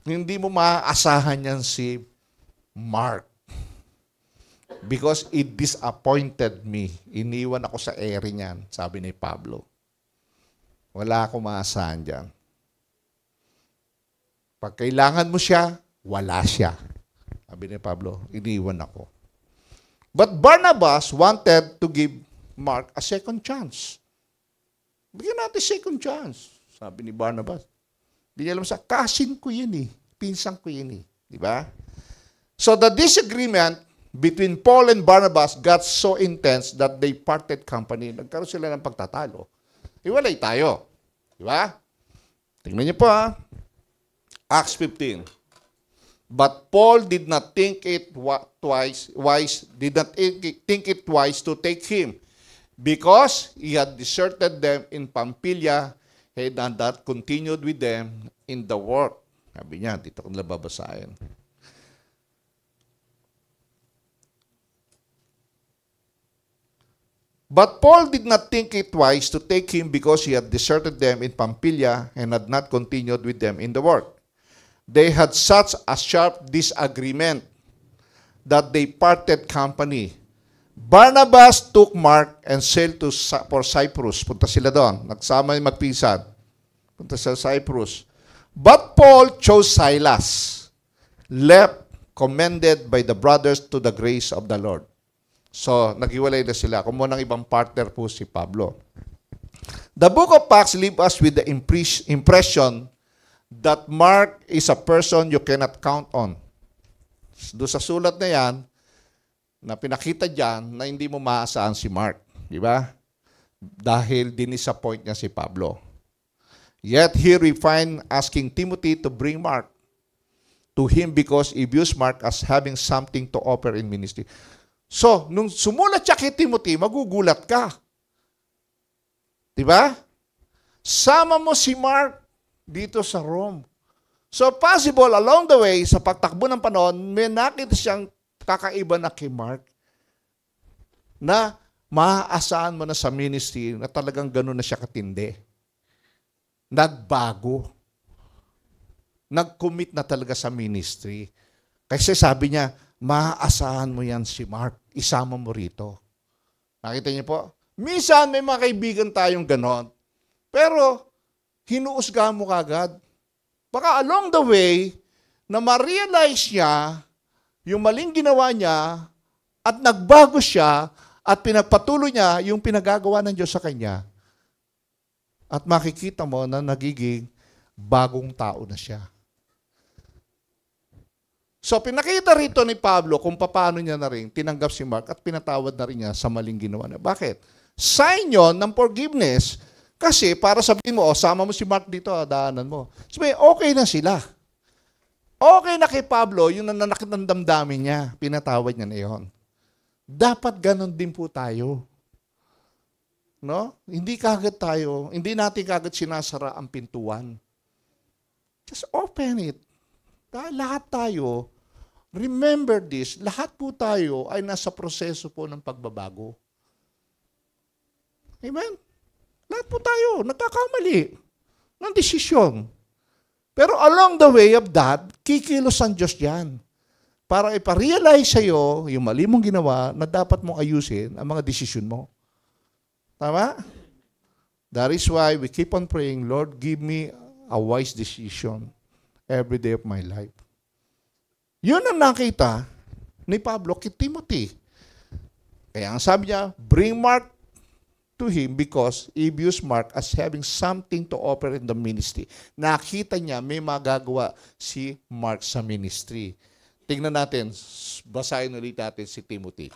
Speaker 1: Hindi mo maaasahan yan si Mark. Because it disappointed me. Iniwan ako sa ere niyan, sabi ni Pablo. Wala akong maasahan dyan. Pag kailangan mo siya, wala siya. Sabi ni Pablo, iniwan ako. But Barnabas wanted to give Mark a second chance. Bigyan natin second chance, sabi ni Barnabas. Hindi niya alam kasin ko yun Pinsang ko yun Di ba? So the disagreement between Paul and Barnabas got so intense that they parted company. Nagkaroon sila ng pagtatalo. Iwalay tayo. Di ba? Tingnan niyo po Acts 15. But Paul did not think it twice to take him, because he had deserted them in Pamphylia and had not continued with them in the work. Sabi niya, dito ko nababasahin. But Paul did not think it wise to take him because he had deserted them in Pamphylia and had not continued with them in the work. They had such a sharp disagreement that they parted company. Barnabas took Mark and sailed for Cyprus. Punta sila doon. Nagsama yung magpinsan. Punta sa Cyprus. But Paul chose Silas, left commended by the brothers to the grace of the Lord. So, naghiwalay na sila. Kumuha ng ibang partner po si Pablo. The book of Acts leaves us with the impression that Mark is a person you cannot count on. Doon sa sulat na yan, na pinakita dyan, na hindi mo maaasahan si Mark. Di ba? Dahil dinisappoint niya si Pablo. Yet here we find asking Timothy to bring Mark to him because he views Mark as having something to offer in ministry. So, nung sumulat siya kay Timothy, magugulat ka. Diba? Sama mo si Mark dito sa Rome. So, possible, along the way, sa pagtakbo ng panahon, may nakita siyang kakaiba na kay Mark na maaasahan mo na sa ministry na talagang gano'n na siya katindi. Nagbago. Nag-commit na talaga sa ministry. Kasi sabi niya, maaasahan mo yan si Mark. Isama mo rito. Nakita niyo po? Minsan may mga kaibigan tayong ganon. Pero, hinuusga mo kagad. Baka along the way, na ma-realize niya yung maling ginawa niya at nagbago siya at pinagpatuloy niya yung pinagagawa ng Diyos sa kanya. At makikita mo na nagiging bagong tao na siya. So, pinakita rito ni Pablo kung paano niya na rin tinanggap si Mark at pinatawad na rin niya sa maling ginawa niya. Bakit? Sign yun ng forgiveness. Kasi para sabihin mo, sama mo si Mark dito, daanan mo. Sabi, okay na sila. Okay na kay Pablo, yung nananakit ng damdamin niya, pinatawad niya na yun. Dapat ganon din po tayo. No? Hindi natin kagad sinasara ang pintuan. Just open it. Dahil lahat tayo, remember this, lahat po tayo ay nasa proseso po ng pagbabago. Amen? Lahat po tayo, nagkakamali ng desisyon. Pero along the way of that, kikilos ang Diyos yan para iparealize sa'yo yung mali mong ginawa na dapat mong ayusin ang mga desisyon mo. Tama? That is why we keep on praying, Lord, give me a wise decision. every day of my life. Yun ang nakita ni Pablo kay Timothy. Kaya ang sabi niya, bring Mark to him because he views Mark as having something to offer in the ministry. Nakita niya may magagawa si Mark sa ministry. Tingnan natin, basahin ulit natin si Timothy.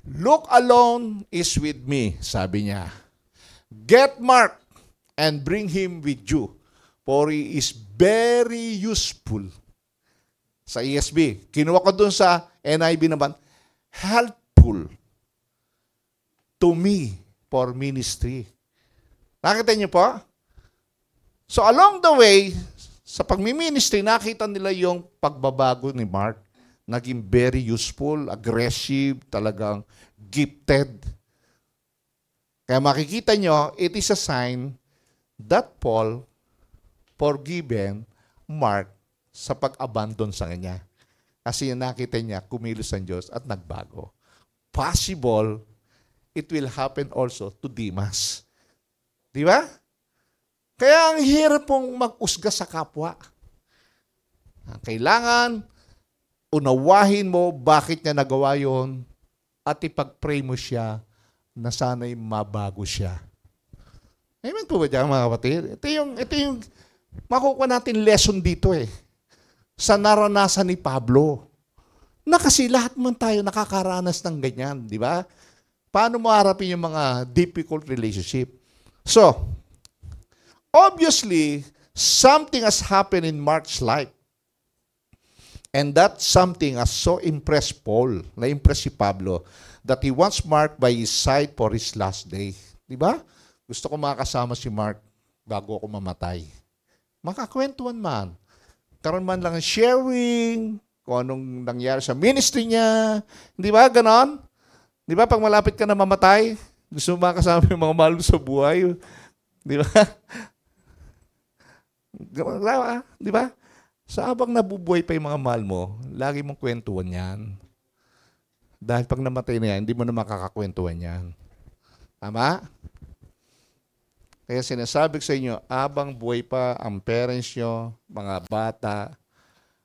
Speaker 1: Luke alone is with me, sabi niya. Get Mark and bring him with you, for he is very useful. Sa ESV, kinuha ko dun sa NIV naman, helpful to me for ministry. Nakita niyo po? So along the way, sa pagmi-ministry, nakita nila yung pagbabago ni Mark. Naging very useful, aggressive, talagang gifted. Kaya makikita nyo, it is a sign that Paul forgiven Mark sa pag-abandon sa kanya. Kasi nakita niya, kumilos ang Diyos at nagbago. Possible, it will happen also to Demas. Di ba? Kaya ang hirap pong mag-usga sa kapwa. Kailangan unawahin mo bakit niya nagawa yon at ipag-pray mo siya na sana'y mabago siya. Amen po ba dyan, mga kapatid? Ito yung makukuha natin lesson dito sa naranasan ni Pablo. Na kasi lahat man tayo nakakaranas ng ganyan, di ba? Paano mo harapin yung mga difficult relationship? So, obviously, something has happened in Mark's life. And that something has so impressed Paul, na-impress si Pablo, that he wants Mark by his side for his last day. Di ba? Gusto ko makasama si Mark bago ako mamatay. Makakwentuhan man. Karoon man lang sharing, kung anong nangyari sa ministry niya. Di ba? Ganon? Di ba? Pag malapit ka na mamatay, gusto mo makasama yung mga mahal mo sa buhay. Di ba? Di ba? Sa habang nabubuhay pa yung mga mahal mo, lagi mong kwentuhan yan. Dahil pag namatay na yan, hindi mo na makakakwentuhan yan. Tama? Kaya sinasabi ko sa inyo, habang buhay pa ang parents nyo, mga bata,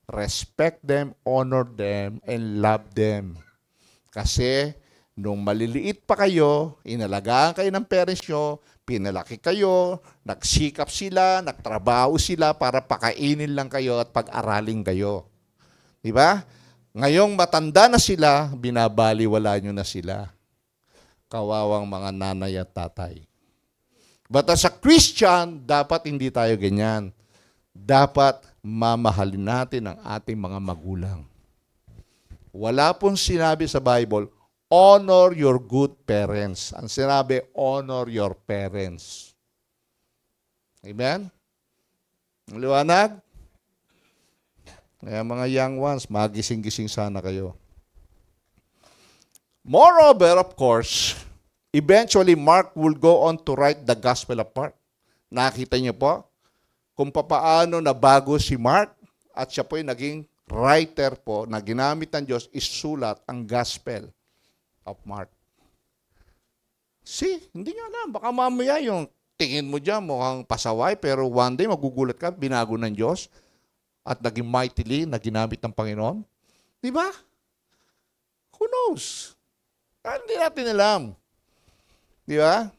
Speaker 1: respect them, honor them, and love them. Kasi, nung maliliit pa kayo, inalagaan kayo ng parents nyo, pinalaki kayo, nagsikap sila, nagtrabaho sila para pakainin lang kayo at pag-aralin kayo. Diba? Ngayong matanda na sila, binabaliwala nyo na sila. Kawawang mga nanay at tatay. But as a Christian, dapat hindi tayo ganyan. Dapat mamahalin natin ang ating mga magulang. Wala pong sinabi sa Bible, honor your good parents. Ang sinabi, honor your parents. Amen? Ang liwanag? Kaya mga young ones, magising-gising sana kayo. Moreover, of course, eventually Mark will go on to write the Gospel of Mark. Nakita niyo po kung papaano nabago si Mark at siya po ay naging writer po na ginamit ng Diyos isulat ang Gospel of Mark. See, hindi nyo alam. Baka mamaya yung tingin mo dyan mukhang pasaway pero one day magugulat ka, binago ng Diyos at naging mightily na ginamit ng Panginoon. Di ba? Who knows? Hindi natin alam. Di ba?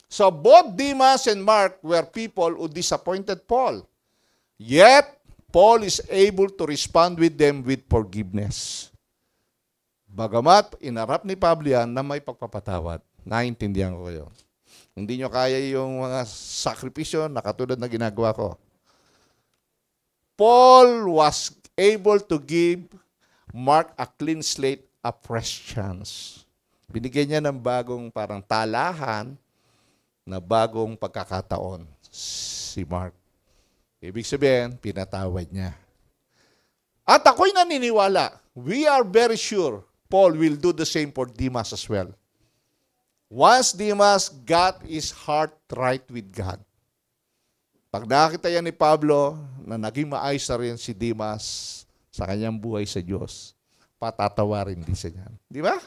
Speaker 1: So both Demas and Mark were people who disappointed Paul. Yet, Paul is able to respond with them with forgiveness. Bagamat, inarap ni Pablo yan na may pagpapatawad. Naintindihan ko kayo. Hindi nyo kaya yung mga sakripisyo na katulad na ginagawa ko. Paul was able to give Mark a clean slate, a fresh chance. Binigyan niya ng bagong parang talahan na bagong pagkakataon si Mark. Ibig sabihin, pinatawad niya. At ako'y naniniwala, we are very sure Paul will do the same for Demas as well. Once Demas got his heart right with God, pag nakita yan ni Pablo na naging maayos na rin si Demas sa kanyang buhay sa Diyos, patatawarin din siya niyan. Di ba?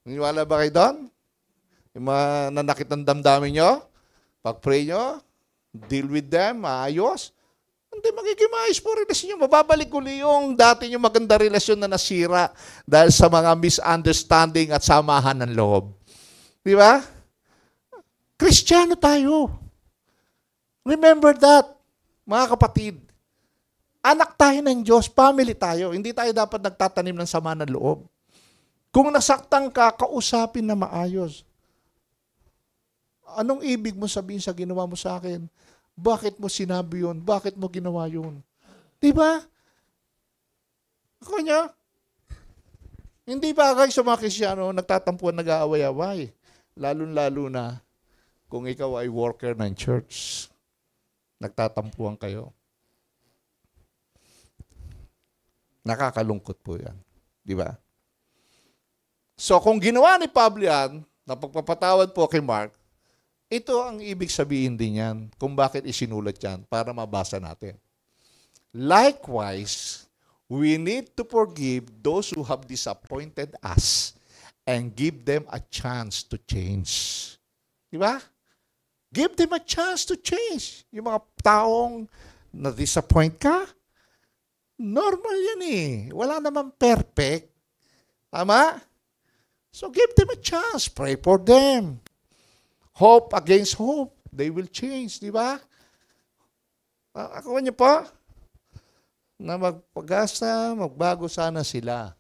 Speaker 1: Naniwala ba kayo doon? Yung mga nanakit ng damdamin nyo, pag-pray nyo, deal with them, maayos, Hindi magiging maayos po relasyon nyo. Mababalik uli yung dati yung maganda relasyon na nasira dahil sa mga misunderstanding at samahan ng loob. Di ba? Kristiyano tayo. Remember that, mga kapatid. Anak tayo ng Diyos, family tayo. Hindi tayo dapat nagtatanim ng sama ng loob. Kung nasaktan ka, kausapin na maayos. Anong ibig mo sabihin sa ginawa mo sa akin? Bakit mo sinabi yun? Bakit mo ginawa yun? Diba? Ako niya, hindi bagay sa mga Kristiyano nagtatampuan, nag-aaway-away. Lalo-lalo na kung ikaw ay worker ng church. Nagtatampuan kayo. Nakakalungkot po yan. Di ba? So, kung ginawa ni Pablo yan, na pagpapatawad po kay Mark, ito ang ibig sabihin din yan kung bakit isinulat yan para mabasa natin. Likewise, we need to forgive those who have disappointed us and give them a chance to change. Di ba? Give them a chance to change. Yung mga taong na-disappoint ka, normal yan eh. Wala naman perfect. Tama? So give them a chance. Pray for them. Hope against hope. They will change. Di ba? Ako niyo pa na magpag-asa, magbago sana sila.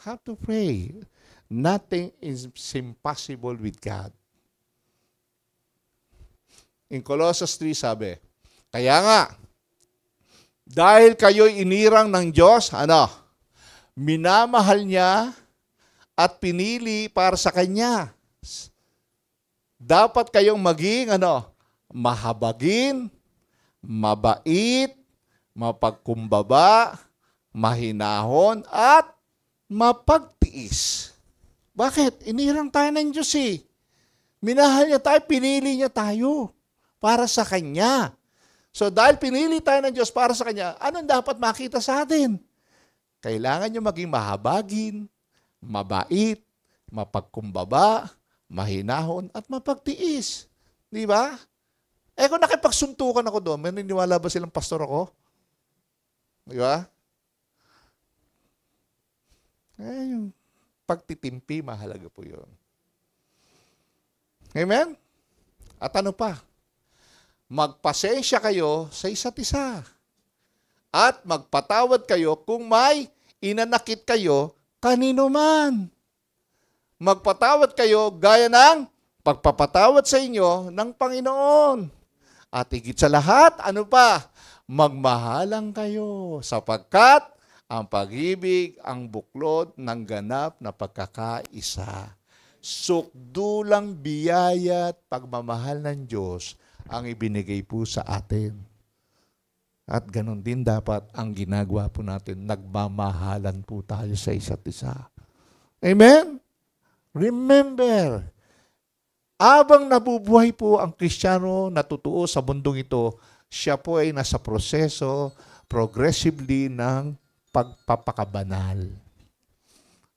Speaker 1: Have to pray. Nothing is impossible with God. In Colossus 3 sabi, kaya nga, dahil kayo'y inirang ng Diyos, minamahal niya at pinili para sa Kanya. Dapat kayong maging, mahabagin, mabait, mapagkumbaba, mahinahon, at mapagtiis. Bakit? Inirang tayo ng Diyos eh. Minahal niya tayo, pinili niya tayo para sa Kanya. So dahil pinili tayo ng Diyos para sa Kanya, anong dapat makita sa atin? Kailangan nyo maging mahabagin, mabait, mapagkumbaba, mahinahon, at mapagtiis. Di ba? Kung nakipagsuntukan ako doon, maniniwala ba silang pastor ako? Di ba? Yung pagtitimpi, mahalaga po yun. Amen? At ano pa? Magpasensya kayo sa isa't isa. At magpatawad kayo kung may inanakit kayo kanino man. Magpatawad kayo gaya ng pagpapatawad sa inyo ng Panginoon. At higit sa lahat, ano pa? Magmahalan kayo sapagkat ang pag-ibig ang buklod ng ganap na pagkakaisa. Sukdulang biyaya at pagmamahal ng Diyos ang ibinigay po sa atin. At ganun din dapat ang ginagawa po natin. Nagmamahalan po tayo sa isa't isa. Amen? Remember, abang nabubuhay po ang Kristiyano na totoo sa mundong ito, siya po ay nasa proseso progressively ng pagpapakabanal.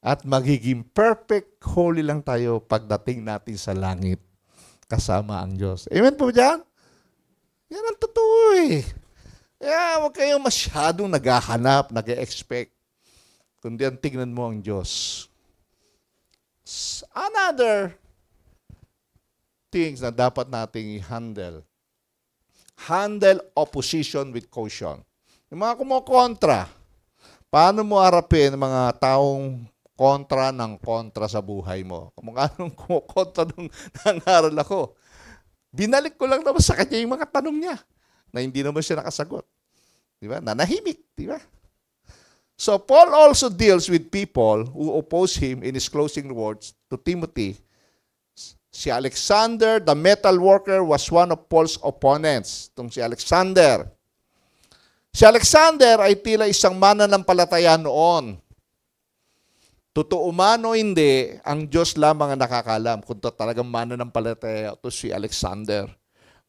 Speaker 1: At magiging perfect, holy lang tayo pagdating natin sa langit kasama ang Diyos. Amen po dyan? Yan ang totoo eh. Kaya huwag kayong masyadong naghahanap, nag-expect. Kundi ang tignan mo ang Diyos. Another things na dapat nating i-handle. Handle opposition with caution. Yung mga kumukontra, paano mo harapin ang mga taong kontra ng kontra sa buhay mo? Kung anong kumukontra nung nangaral ako. Binalik ko lang naman sa kanya yung mga tanong niya na hindi naman siya nakasagot. Di ba? Nanahimik. Di ba? So, Paul also deals with people who oppose him in his closing words to Timothy. Si Alexander, the metal worker, was one of Paul's opponents. Itong si Alexander. Si Alexander ay tila isang mananampalataya noon. Totoo man o hindi, ang Diyos lamang ang nakakalam kung talagang mananampalataya ito si Alexander.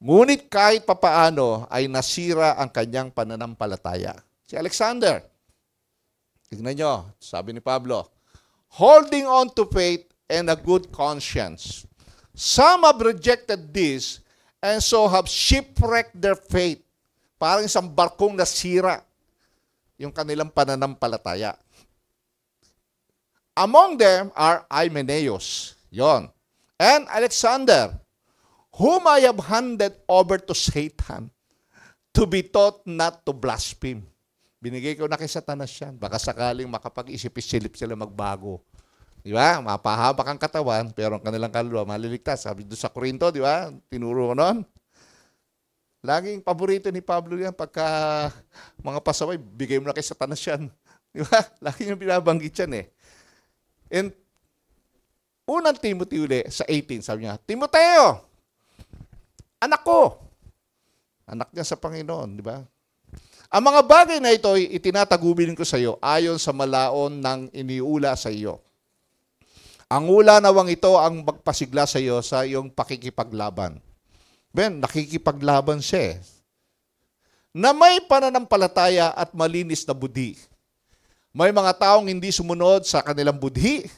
Speaker 1: Ngunit kahit papaano ay nasira ang kanyang pananampalataya. Si Alexander, tignan nyo, sabi ni Pablo, holding on to faith and a good conscience. Some have rejected this and so have shipwrecked their faith. Parang isang barkong nasira yung kanilang pananampalataya. Among them are Hymenaeus, yon, and Alexander, whom I have handed over to Satan to be taught not to blaspheme. Binigay ko na kay Satanas yan. Baka sakaling makapag-isip-isilip sila magbago. Di ba? Mapahaba kang katawan, pero ang kanilang kaluluwa maliligtas. Sabi doon sa Korinto, di ba? Tinuro ko noon. Laging paborito ni Pablo yan. Pagka mga pasaway, bigay mo na kay Satanas yan. Di ba? Lagi niyang binabanggit yan eh. And unang Timothy uli, sa 18, sabi niya, Timoteo, anak ko. Anak niya sa Panginoon, di ba? Ang mga bagay na ito ay itinatagubin ko sa iyo ayon sa malaon ng iniula sa iyo. Ang ula nawang ito ang magpasigla sa iyo sa iyong pakikipaglaban. Ben, nakikipaglaban siya eh. Na may pananampalataya at malinis na budhi. May mga taong hindi sumunod sa kanilang budhi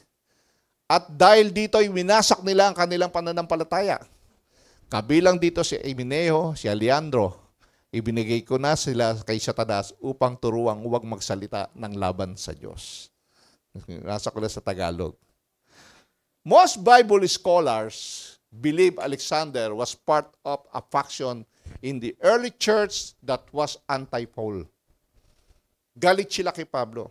Speaker 1: at dahil dito ay winasak nila ang kanilang pananampalataya. Kabilang dito si Hymenaeus, si Alejandro. Ibinigay ko na sila kay Satanas upang turuang huwag magsalita ng laban sa Diyos. Nasa ko na sa Tagalog. Most Bible scholars believe Alexander was part of a faction in the early church that was anti-Paul. Galit sila kay Pablo.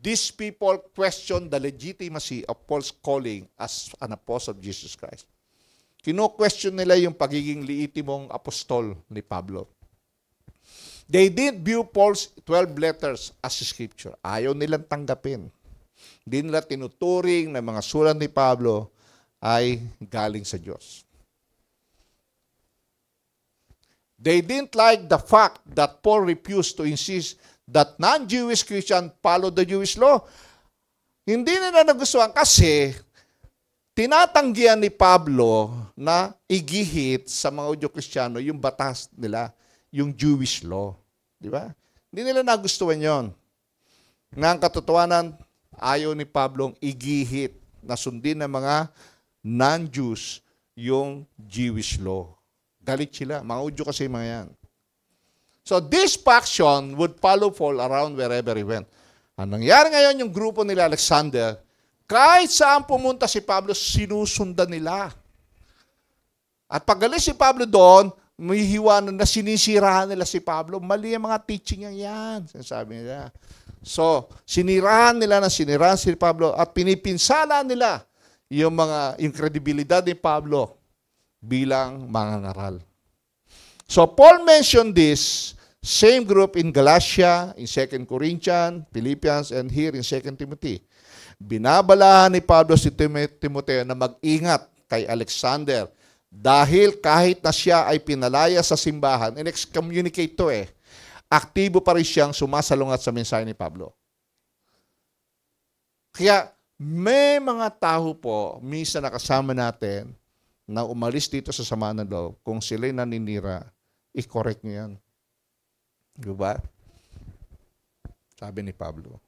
Speaker 1: These people question the legitimacy of Paul's calling as an apostle of Jesus Christ. Kino-question nila yung pagiging liitimong apostol ni Pablo. They didn't view Paul's 12 letters as scripture. Ayaw nilang tanggapin. Hindi nila tinuturing na mga sulat ni Pablo ay galing sa Diyos. They didn't like the fact that Paul refused to insist that non-Jewish Christians follow the Jewish law. Hindi nila nagustuhan kasi tinatanggihan ni Pablo na igihit sa mga Udyo-Kristiyano yung batas nila, yung Jewish law. Di ba? Hindi nila nagustuhan yon. Nga ang katotohanan, ayaw ni Pablong igihit na sundin ng mga non-Jews yung Jewish law. Galit sila. Mga Udyo kasi mga yan. So this faction would follow Paul around wherever he went. Ang nangyari ngayon yung grupo nila Alexander, kahit saan pumunta si Pablo, sinusundan nila. At pag galing si Pablo doon, may hiwanan na sinisirahan nila si Pablo. Mali ang mga teaching niya yan. Sinasabi nila. So, sinirahan si Pablo at pinipinsala nila yung kredibilidad ni Pablo bilang mangangaral. So, Paul mentioned this same group in Galatia, in 2 Corinthians, Philippians, and here in 2 Timothy. Binabalahan ni Pablo si Timoteo na mag-ingat kay Alexander dahil kahit na siya ay pinalaya sa simbahan, in-excommunicate to aktibo pa rin siyang sumasalungat sa mensahe ni Pablo. Kaya may mga tao po, minsan nakasama natin, na umalis dito sa sama ng loob, kung sila'y naninira, i-correct niyo yan. Diba? Sabi ni Pablo.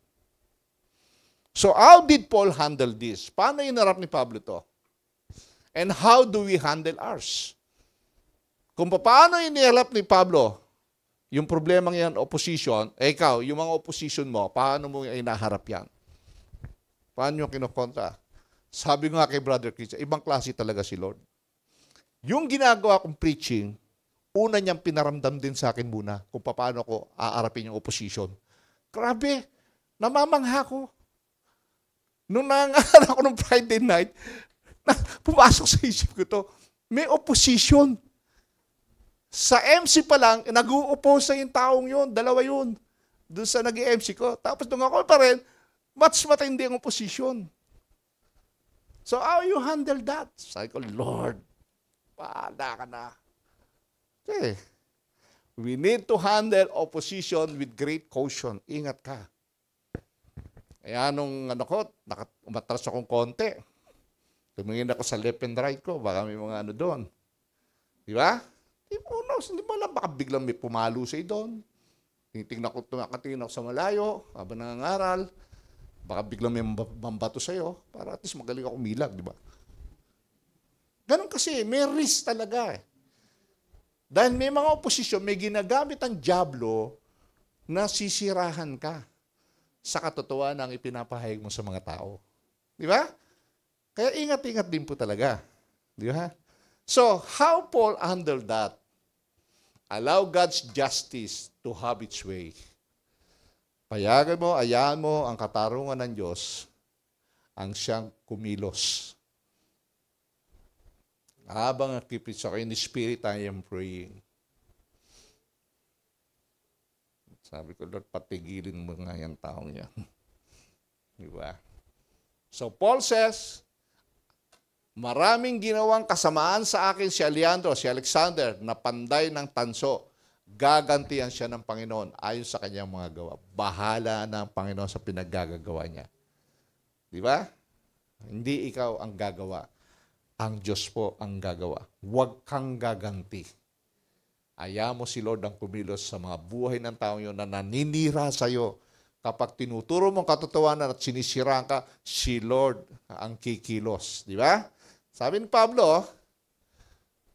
Speaker 1: So how did Paul handle this? Paano inarap ni Pablo to? And how do we handle ours? Kung paano inarap ni Pablo yung problemang yan, opposition, ikaw, yung mga opposition mo, paano mo inaharap yan? Paano yung kinukontra? Sabi nga kay Brother Christian, ibang klase talaga si Lord. Yung ginagawa kong preaching, una niyang pinaramdam din sa akin muna kung paano ko aarapin yung opposition. Grabe, namamangha ko. Nung nangangaral ako ng Friday night, pumasok sa isip ko to, may opposition. Sa MC pa lang, nag-u-oppose sa yung taong yun, dalawa yun. Doon sa nag-MC ko. Tapos nung ako pa rin, mas matindi ang opposition. So how you handle that? Sabi ko, Lord, paala ka na. Okay. We need to handle opposition with great caution. Ingat ka. Kaya nung umatras akong konti, tumingin ako sa left and right ko, baka may mga doon. Di ba? Hindi mo alam, baka biglang may pumalo sa'yo doon. Tinitingnan ako sa malayo, habang nangangaral, baka biglang may mambato sa'yo, para at least magaling ako umilag, di ba? Ganun kasi, may risk talaga . Dahil may mga oposisyon, may ginagamit ang dyablo na sisirahan ka sa katotohanan ang ipinapahayag mo sa mga tao. Di ba? Kaya ingat-ingat din po talaga. Di ba? So, how Paul handled that? Allow God's justice to have its way. Payagan mo, ayaan mo ang katarungan ng Diyos ang siyang kumilos. Habang nakipit ako in the Spirit, I am praying. Sabi ko, Lord, patigilin mo nga yung taong yan. Di ba? So, Paul says, maraming ginawang kasamaan sa akin si Alejandro, si Alexander, na panday ng tanso. Gagantihan siya ng Panginoon ayon sa kanyang mga gawa. Bahala na ang Panginoon sa pinaggagawa niya. Di ba? Hindi ikaw ang gagawa. Ang Diyos po ang gagawa. Huwag kang gaganti. Ayaw mo si Lord ang kumilos sa mga buhay ng tao yun na naninira sa iyo. Kapag tinuturo mong katotohanan at sinisiraan ka, si Lord ang kikilos. Di ba? Sabi ni Pablo,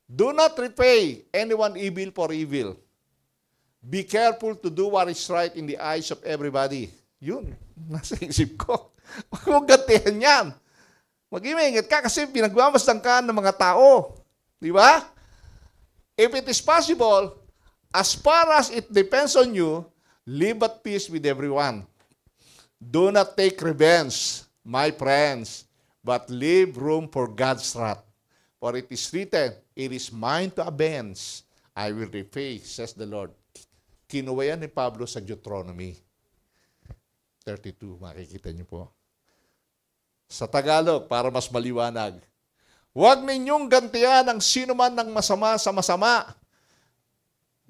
Speaker 1: do not repay anyone evil for evil. Be careful to do what is right in the eyes of everybody. Yun, nasa isip ko. Huwag mong gantihan yan. Mag-iingat ka kasi pinagmamasdan ka ng mga tao. Di ba? If it is possible, as far as it depends on you, live at peace with everyone. Do not take revenge, my friends, but leave room for God's wrath. For it is written, it is mine to avenge. I will repay, says the Lord. Kinuha yan ni Pablo sa Deuteronomy 32. Makikita niyo po. Sa Tagalog, para mas maliwanag, huwag ninyong gantihan ang sino man ng masama sa masama.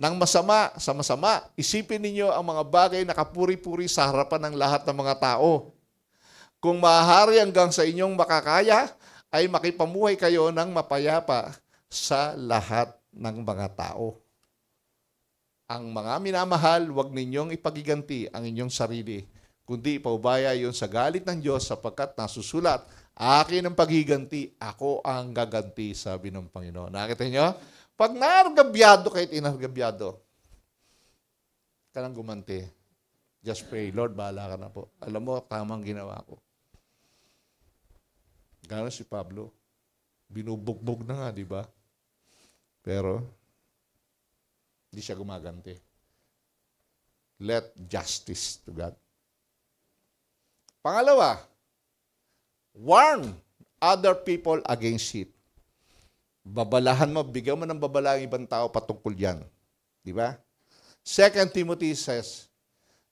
Speaker 1: Nang masama sa masama, isipin ninyo ang mga bagay na kapuri-puri sa harapan ng lahat ng mga tao. Kung maaari hanggang sa inyong makakaya, ay makipamuhay kayo ng mapayapa sa lahat ng mga tao. Ang mga minamahal, huwag ninyong ipagiganti ang inyong sarili, kundi ipaubaya yon sa galit ng Diyos sapagkat nasusulat, akin ang pagiganti, ako ang gaganti, sabi ng Panginoon. Nakita niyo? Pag naargabyado kahit inargabyado, ka nang gumanti. Just pray, Lord, bahala ka na po. Alam mo, tamang ginawa ko. Gano'n si Pablo. Binubugbog na nga, di ba? Pero, hindi siya gumaganti. Let justice to God. Pangalawa, warn other people against it. Babalahan mo, bigyan mo ng babala ang ibang tao patungkol yan. Di ba? 2 Timothy says,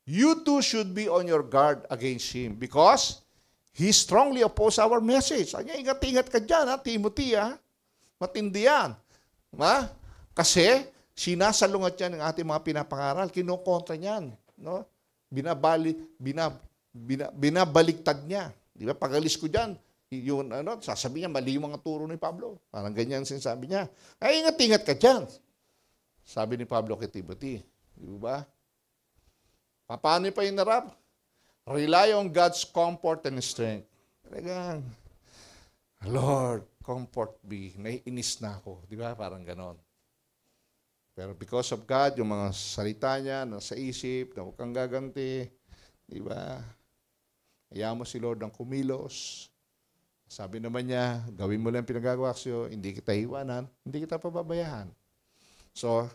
Speaker 1: you too should be on your guard against him because he strongly opposes our message. Ingat-ingat ka dyan, ha, Timothy. Ha? Matindi yan. Ha? Kasi, sinasalungat yan ng ating mga pinapangaral. Kinukontra niyan. No? Binabaliktad niya. Di ba? Pag-alis ko dyan, yun, sasabi niya, mali yung mga turo ni Pablo. Parang ganyan sinasabi niya. Ay, ingat-ingat ka dyan. Sabi ni Pablo kay Timothy. Di ba? Paano pa yung narap? Rely on God's comfort and strength. Talagang, Lord, comfort me. Naiinis na ako. Di ba? Parang ganon. Pero because of God, yung mga salita niya, nasa isip, na huwag kang gaganti. Di ba? Hayaan mo si Lord ang kumilos. Sabi naman niya, gawin mo lang pinagagawa ko, hindi kita iwanan, hindi kita pababayaan. So,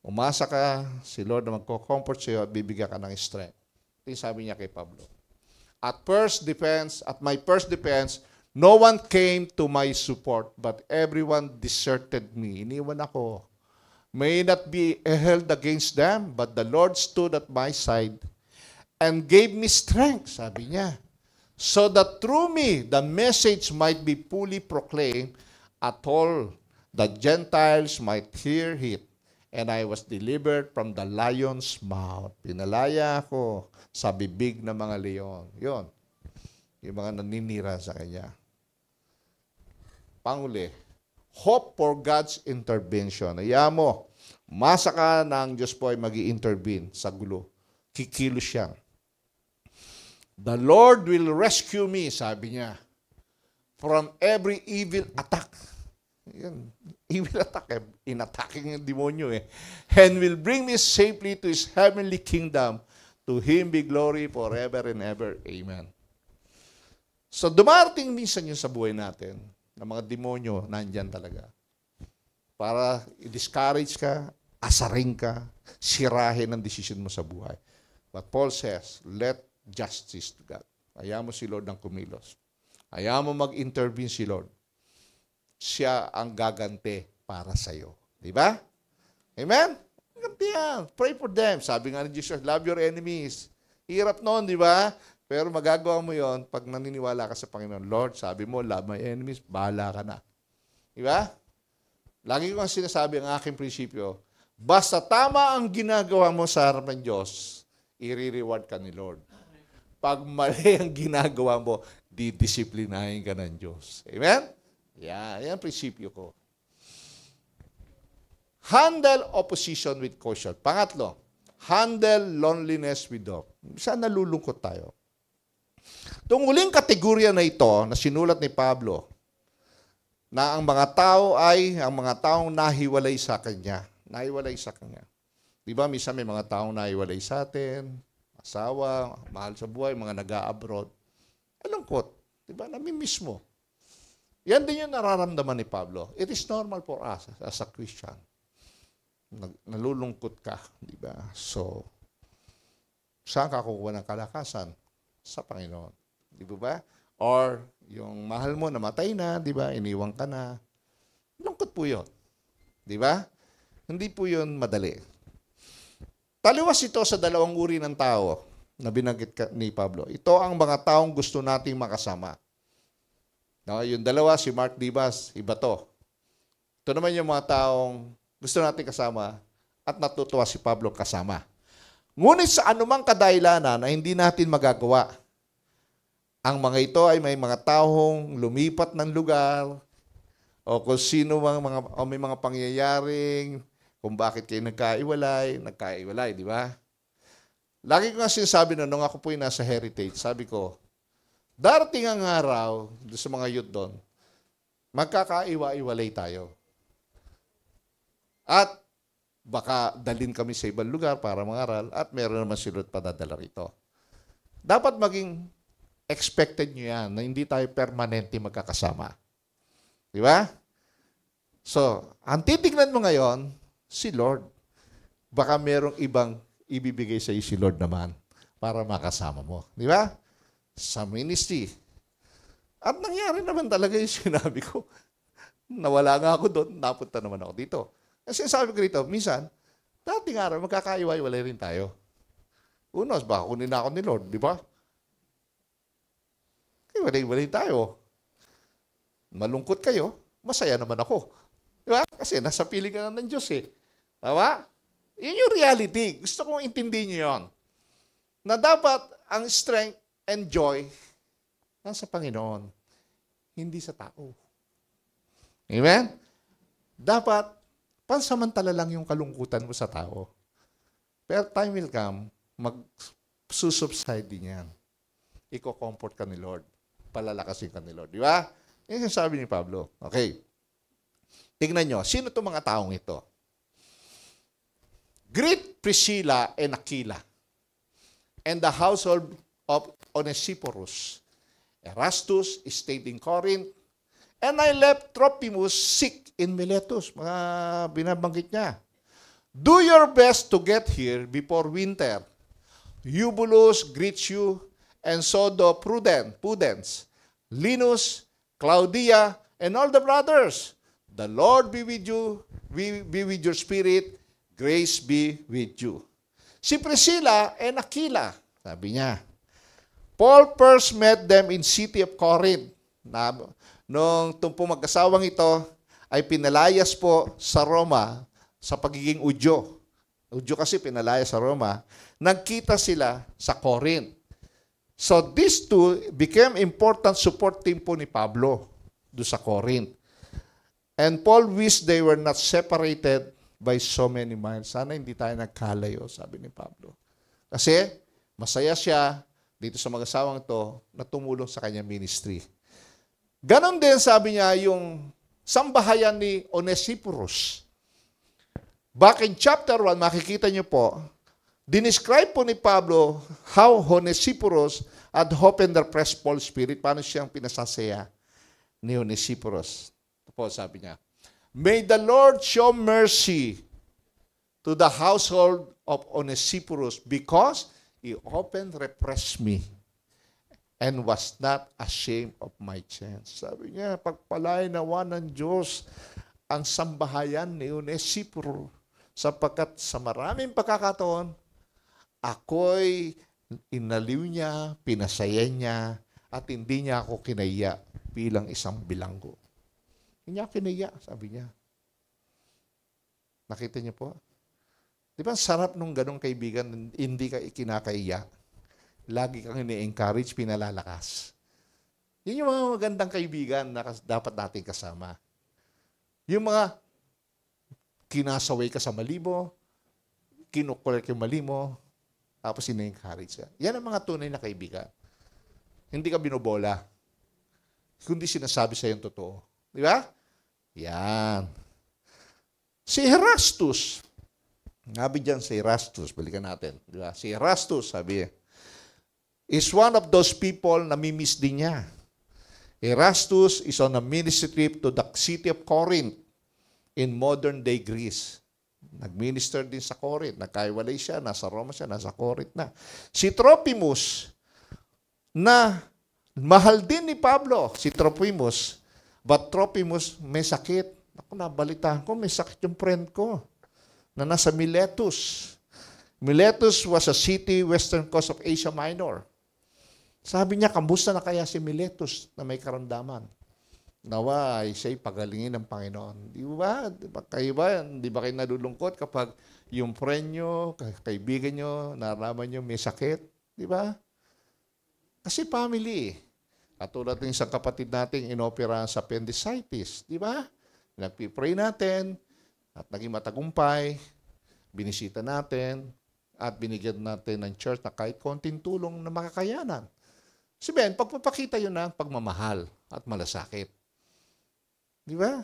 Speaker 1: umasa ka, si Lord na magko-comfort sa iyo at bibigyan ka ng strength. Ito yung sabi niya kay Pablo. At my first defense, no one came to my support, but everyone deserted me. Iniwan ako. May not be held against them, but the Lord stood at my side and gave me strength, sabi niya. So that through me, the message might be fully proclaimed at all the Gentiles might hear it. And I was delivered from the lion's mouth. Pinalaya ako sa bibig ng mga leon. Yun. Yung mga naninira sa kanya. Panguli, hope for God's intervention. Hayaan mo, umasa ka na ang Diyos po ay mag-i-intervene sa gulo. Kikilos siya. The Lord will rescue me, sabi niya, from every evil attack. Yan. He will attack him. In-attacking yung demonyo eh. And will bring me safely to His heavenly kingdom. To Him be glory forever and ever. Amen. So, dumarating minsan yun sa buhay natin, na mga demonyo, nandyan talaga. Para i-discourage ka, asarin ka, sirahin ang decision mo sa buhay. But Paul says, let justice to God. Ayaw mo si Lord ng kumilos. Ayaw mo mag-intervene si Lord. Siya ang gagante para sa'yo. Di ba? Amen? Ganti yan. Pray for them. Sabi nga ni Jesus, love your enemies. Hirap noon, di ba? Pero magagawa mo yon pag naniniwala ka sa Panginoon. Lord, sabi mo, love my enemies, bahala ka na. Di ba? Lagi ko ang sinasabi ang aking prinsipyo, basta tama ang ginagawa mo sa harapan ng Diyos, i-reward ka ni Lord. Pag mali ang ginagawa mo, didisiplinahin ka ng Diyos. Amen? Yan ang prinsipyo ko. Handle opposition with caution. Pangatlo, handle loneliness with hope. Saan nalulungkot tayo? Itong huling kategorya na ito, na sinulat ni Pablo, na ang mga taong nahiwalay sa Kanya. Nahiwalay sa Kanya. Di ba, minsan may mga taong nahiwalay sa atin, asawa, mahal sa buhay, mga nag-a-abroad. Alungkot. Di ba, namimiss mo. Yan din yung nararamdaman ni Pablo. It is normal for us as a Christian. Nalulungkot ka, di ba? So, saan ka kukuha ng kalakasan? Sa Panginoon. Di ba? Or, yung mahal mo, namatay na, di ba? Iniwan ka na. Lungkot po yun. Di ba? Hindi po yun madali. Taliwas ito sa dalawang uri ng tao na binanggit ni Pablo. Ito ang mga taong gusto nating makasama. No, yung dalawa, si Mark Divas, iba to. Ito naman yung mga taong gusto nating kasama at natutuwa si Pablo kasama. Ngunit sa anumang kadahilanan na hindi natin magagawa, ang mga ito ay may mga taong lumipat ng lugar o kung sino may mga pangyayaring kung bakit kayo nagkaiwalay, di ba? Lagi ko nga sinasabi na nung ako po yung nasa Heritage, sabi ko, darating ang araw sa mga youth doon, magkakaiwa-iwalay tayo. At baka dalhin kami sa ibang lugar para mangaral at meron naman silot padadala rito. Dapat maging expected nyo yan na hindi tayo permanente magkakasama. Di ba? So, ang titignan mo ngayon, si Lord. Baka merong ibang ibibigay sa iyo si Lord naman para makasama mo. Di ba? Sa ministry. At nangyari naman talaga yung sinabi ko. Nawala nga ako doon, napunta naman ako dito. Kasi sabi ko rito, minsan, dating araw, magkakaiwa-iwalay rin tayo. Unos, baka kunin na ako ni Lord, di ba? Iwalay-iwalay tayo. Malungkot kayo, masaya naman ako. Di ba? Kasi nasa piling ka na ng Diyos eh. Tama? Yun yung reality. Gusto kong intindihin nyo yun. Na dapat ang strength and joy nasa Panginoon, hindi sa tao. Amen? Dapat pansamantala lang yung kalungkutan mo sa tao. Pero time will come, mag-susubside din yan. Iko-comfort ka ni Lord. Palalakasin ka ni Lord. Di ba? Yan yung sabi ni Pablo. Okay. Tingnan nyo, sino itong mga taong ito? Greet Priscilla and Aquila and the household of Onesiphorus. Erastus stayed in Corinth, and I left Trophimus sick in Miletus. Mga binabanggit niya. Do your best to get here before winter. Eubulus greets you, and so do Prudence, Linus, Claudia, and all the brothers. The Lord be with you, be with your spirit, grace be with you. Si Priscilla and Aquila, sabi niya, Paul first met them in city of Corinth. Nung mag-asawang ito ay pinalayas po sa Roma sa pagiging Udyo. Udyo kasi pinalayas sa Roma. Nagkita sila sa Corinth. So these two became important support team po ni Pablo do sa Corinth. And Paul wished they were not separated by so many miles. Sana hindi tayo nagkalayo, sabi ni Pablo. Kasi masaya siya dito sa mag-asawang ito na tumulong sa kanyang ministry. Ganon din sabi niya yung sambahayan ni Onesiphorus. Back in chapter 1, makikita niyo po, dinescribe po ni Pablo how Onesiphorus had opened the press Paul's spirit. Paano siyang pinasasaya ni Onesiphorus? Ito po sabi niya, "May the Lord show mercy to the household of Onesiphorus because he opened repressed me and was not ashamed of my chains." Sabi niya, pagpalain nawa ng Diyos ang sambahayan ni Onesiphorus sapagkat sa maraming pagkakataon, ako'y inaliw niya, pinasaya niya, at hindi niya ako kinaya bilang isang bilanggo. Hindi niya kinaya, sabi niya. Nakita niyo po? Di ba sarap nung ganong kaibigan, hindi ka ikinakaya? Lagi kang ini-encourage, pinalalakas. Yun yung mga magandang kaibigan na dapat natin kasama. Yung mga kinasaway ka sa mali mo, kinukulit yung mali mo, tapos ini-encourage ka. Yan ang mga tunay na kaibigan. Hindi ka binobola. Kundi sinasabi sa yung totoo. Di ba? Yan. Si Erastus, sabi dyan si Erastus, balikan natin. Di ba? Si Erastus, sabi is one of those people na mimiss din niya. Erastus is on a ministry trip to the city of Corinth in modern-day Greece. Nag-minister din sa Corinth. Nagkaiwalay siya, nasa Roma siya, nasa Corinth na. Si Trophimus, na mahal din ni Pablo, si Trophimus, but Trophimus may sakit. Ako, nabalitaan ko, may sakit yung friend ko na nasa Miletus. Miletus was a city western coast of Asia Minor. Sabi niya, kamusta na kaya si Miletus na may karamdaman? Nawa ay siya'y pagalingin ng Panginoon. Di ba? Kayo ba? Di ba kayo nalulungkot kapag yung friend nyo, kaibigan nyo, naraman nyo may sakit? Di ba? Kasi family. Katulad ng isang kapatid nating inopera sa appendicitis. Di ba? Nagpipray natin at naging matagumpay. Binisita natin at binigyan natin ng church na kahit konting tulong na makakayanan. Sabihin, pagpapakita yun ng pagmamahal at malasakit. Di ba?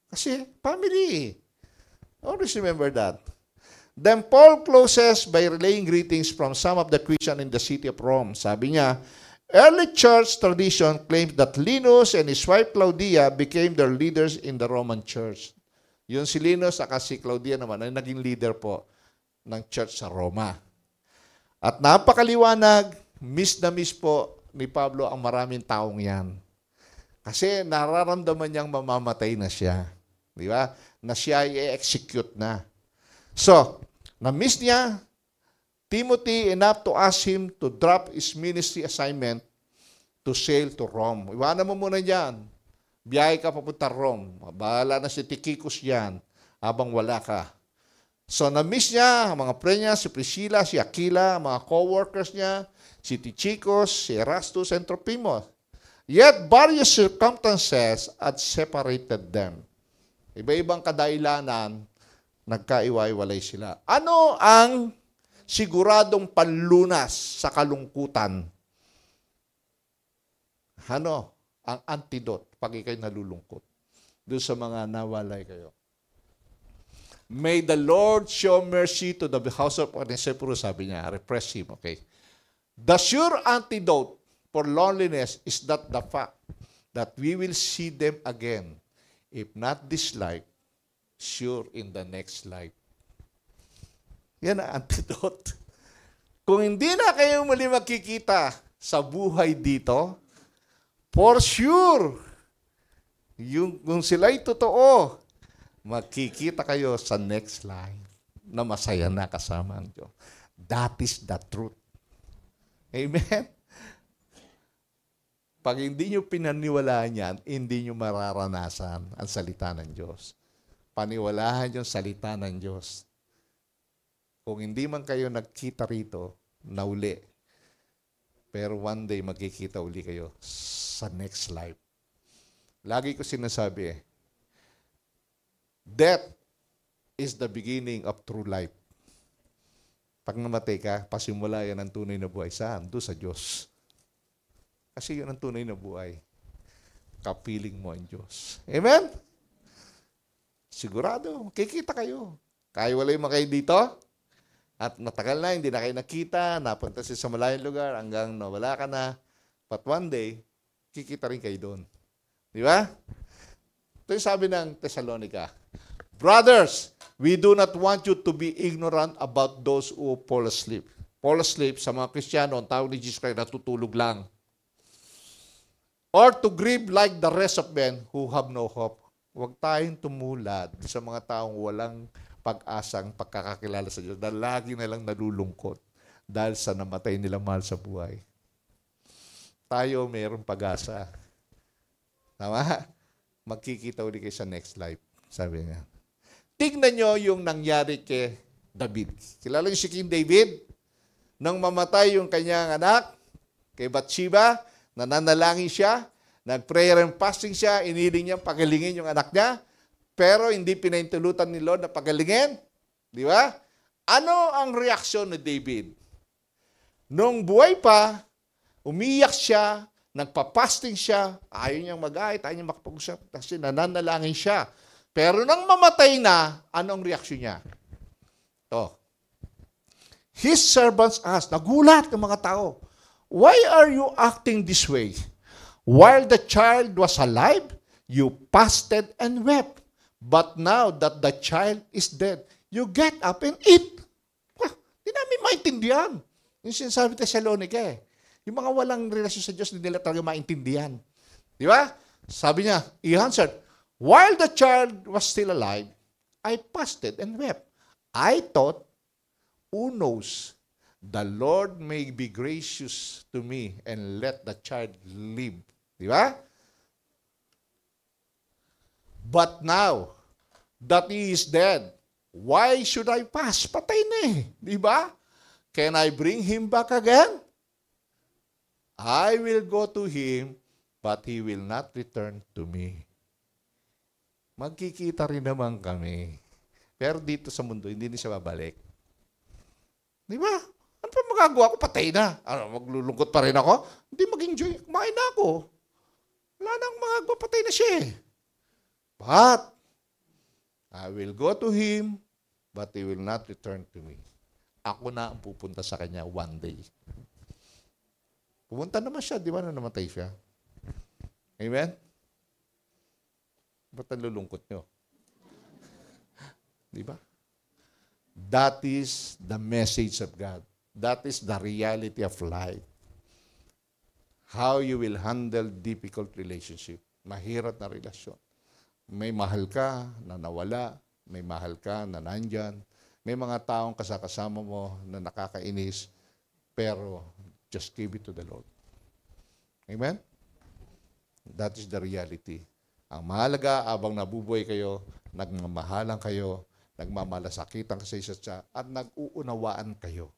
Speaker 1: Kasi family. Always remember that. Then Paul closes by relaying greetings from some of the Christians in the city of Rome. Sabi niya, early church tradition claims that Linus and his wife Claudia became their leaders in the Roman church. Yun si Linus at si Claudia naman ay naging leader po ng church sa Roma. At napakaliwanag, miss na miss po ni Pablo ang maraming taong yan. Kasi nararamdaman niyang mamamatay na siya. Di ba? Na siya i-execute na. So, na-miss niya Timothy enough to ask him to drop his ministry assignment to sail to Rome. Iwanan mo muna dyan. Biyahe ka papunta Rome. Bahala na si Tychicus yan habang wala ka. So, na-miss niya ang mga friend niya, si Priscilla, si Aquila, mga co-workers niya, si Tychicus, si Erastus, and Trophimus. Yet, various circumstances had separated them. Iba-ibang kadailanan, nagkaiwalay sila. Ano ang siguradong panlunas sa kalungkutan? Ano ang antidote pag ikay nalulungkot? Doon sa mga nawalay kayo. May the Lord show mercy to the house of Onesiphorus, sabi niya, repress him, okay? The sure antidote for loneliness is that the fact that we will see them again, if not this life, sure in the next life. Yan ang antidote. Kung hindi na kayo muli makikita sa buhay dito, for sure, kung sila'y totoo, makikita kayo sa next life na masaya na kasama ang Diyos. That is the truth. Amen? Pag hindi nyo pinaniwalaan yan, hindi nyo mararanasan ang salita ng Diyos. Paniwalahan yung salita ng Diyos. Kung hindi man kayo nagkita rito, nauli. Pero one day, magkikita uli kayo sa next life. Lagi ko sinasabi death is the beginning of true life. Pag namatay ka, pasimula yan ang tunay na buhay. Saan? Doon sa Diyos. Kasi yun ang tunay na buhay. Kapiling mo ang Diyos. Amen? sigurado, kikita kayo. Kaiwalay mo kayo dito, at matagal na, hindi na kayo nakita, napunta siya sa malayong lugar, hanggang nawala ka na. But one day, kikita rin kayo doon. Di ba? Ito yung sabi ng Thessalonica, brothers, we do not want you to be ignorant about those who fall asleep. Fall asleep sa mga Kristiyano, ang tawag ni Jesus Christ, natutulog lang. Or to grieve like the rest of men who have no hope. Huwag tayong tumulad sa mga taong walang pag-asang pagkakakilala sa Diyos dahil lagi na lang nalulungkot dahil sa namatay nilang mahal sa buhay. Tayo mayroong pag-asa. Tama? Magkikita ulit kayo sa next life. Sabi niya. Tignan nyo yung nangyari kay David. Kilala niyo si King David? Nang mamatay yung kanyang anak, kay Bathsheba, nananalangin siya, nag-prayer and fasting siya, iniling niya pagalingin yung anak niya, pero hindi pinaintulutan ni Lord na pagalingin. Di ba? Ano ang reaksyon ni David? Nung buhay pa, umiyak siya, nagpa-fasting siya, ayaw niyang mag-ahit, ayaw niyang makapag-usap, kasi nananalangin siya. Pero nang mamatay na, ano ang reaksyon niya? Ito. His servants asked, nagulat ng mga tao, why are you acting this way? While the child was alive, you fasted and wept. But now that the child is dead, you get up and eat. Hindi namin maintindihan. Yung sinasabi ng Thessalonica eh. Yung mga walang relasyon sa Diyos, hindi nila talaga maintindihan. Di ba? Sabi niya, he answered, while the child was still alive, I fasted and wept. I thought, who knows, the Lord may be gracious to me and let the child live. Di ba? But now that he is dead, why should I fast? Patay na eh. Di ba? Can I bring him back again? I will go to him, but he will not return to me. Magkikita rin naman kami. Pero dito sa mundo, hindi na siya babalik. Di ba? Ano pa magagawa ko? Patay na. Ano, maglulungkot pa rin ako? Hindi mag-enjoy. Kumain na ako. Wala nang magagawa. Patay na siya eh. But, I will go to him, but he will not return to me. Ako na ang pupunta sa kanya one day. Pumunta naman siya, di ba na namatay siya? Amen? Ba't ang lulungkot nyo? Di ba? That is the message of God. That is the reality of life. How you will handle difficult relationship. Mahirap na relasyon. May mahal ka na nawala, may mahal ka na nandyan, may mga taong kasama mo na nakakainis, pero just give it to the Lord. Amen? That is the reality. Ang mahalaga, abang nabubuhay kayo, nagmamahalan kayo, nagmamalasakitan sa isa't isa, at nag-uunawaan kayo.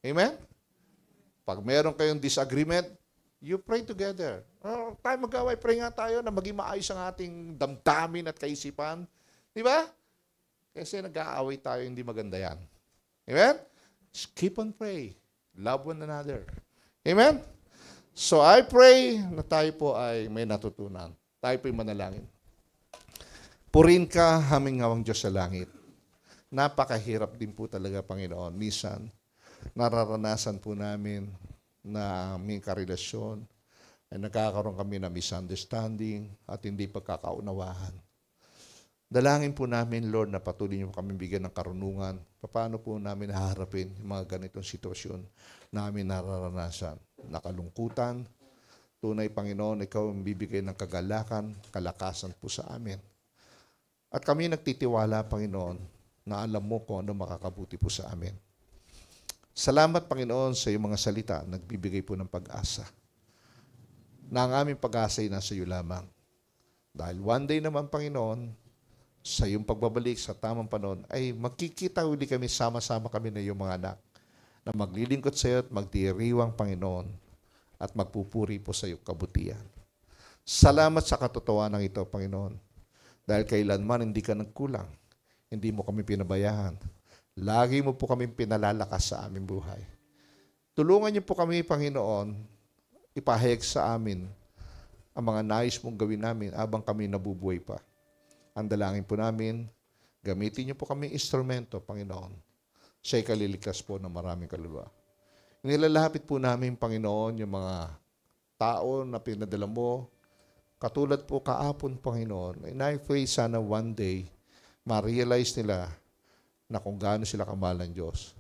Speaker 1: Amen? Pag meron kayong disagreement, you pray together. Tayo mag-away, pray nga tayo na maging maayos ang ating damdamin at kaisipan. Di ba? Kasi nag-aaway tayo, hindi maganda yan. Amen? Just keep on pray. Love one another. Amen? So I pray na tayo po ay may natutunan. Tayo po ay manalangin. Purin ka, haming ngawang Diyos sa langit. Napakahirap din po talaga, Panginoon. Minsan, nararanasan po namin na aming karelasyon ay nagkakaroon kami ng misunderstanding at hindi pagkakaunawahan. Dalangin po namin, Lord, na patuloy niyo kami bigyan ng karunungan. Paano po namin haharapin yung mga ganitong sitwasyon namin nararanasan? Nakalungkutan. Tunay, Panginoon, ikaw ang bibigay ng kagalakan, kalakasan po sa amin. At kami nagtitiwala, Panginoon, na alam mo kung ano makakabuti po sa amin. Salamat, Panginoon, sa iyong mga salita, nagbibigay po ng pag-asa. Na ang aming pag-asa ay nasa iyo lamang. Dahil one day naman, Panginoon, sa iyong pagbabalik sa tamang panahon, ay magkikita uli kami, sama-sama kami na iyong mga anak, na maglilingkod sa iyo at magdiriwang, Panginoon, at magpupuri po sa iyong kabutihan. Salamat sa katotohanan ito, Panginoon. Dahil kailanman hindi ka nagkulang, hindi mo kami pinabayaan. Lagi mo po kami pinalalakas sa aming buhay. Tulungan niyo po kami, Panginoon, ipahayag sa amin ang mga nais mong gawin namin habang kami nabubuhay pa. Ang dalangin po namin, gamitin niyo po kami instrumento, Panginoon. Siya'y kaliligtas po ng maraming kaluluwa. Nilalapit po namin, Panginoon, yung mga tao na pinadala mo. Katulad po kaapon, Panginoon. And I pray sana one day, ma-realize nila na kung gaano sila kamahal ng Diyos.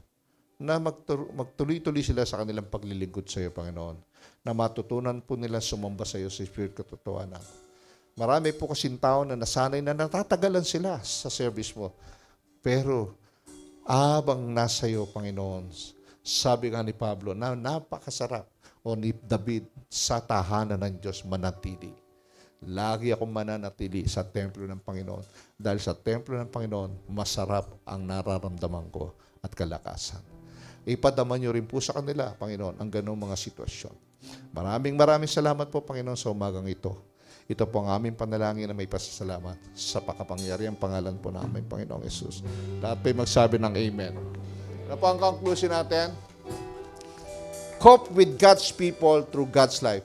Speaker 1: Na magtuloy-tuloy sila sa kanilang paglilingkod sa iyo, Panginoon. Na matutunan po nila sumamba sa iyo sa Spirit katotohanan. Marami po kasing tao na nasanay na natatagalan sila sa service mo. Pero, abang nasa iyo, Panginoon, sabi nga ni Pablo, na napakasarap o ni David sa tahanan ng Diyos manatili. Lagi akong mananatili sa templo ng Panginoon. Dahil sa templo ng Panginoon, masarap ang nararamdaman ko at kalakasan. Ipadama niyo rin po sa kanila, Panginoon, ang ganong mga sitwasyon. Maraming salamat po, Panginoon, sa umagang ito. Ito po ang aming panalangin na may pasasalamat sa pakapangyariang pangalan po namin, Panginoong Yesus. Lahat po'y magsabi ng Amen. Ano po ang conclusion natin? Cope with God's people through God's life.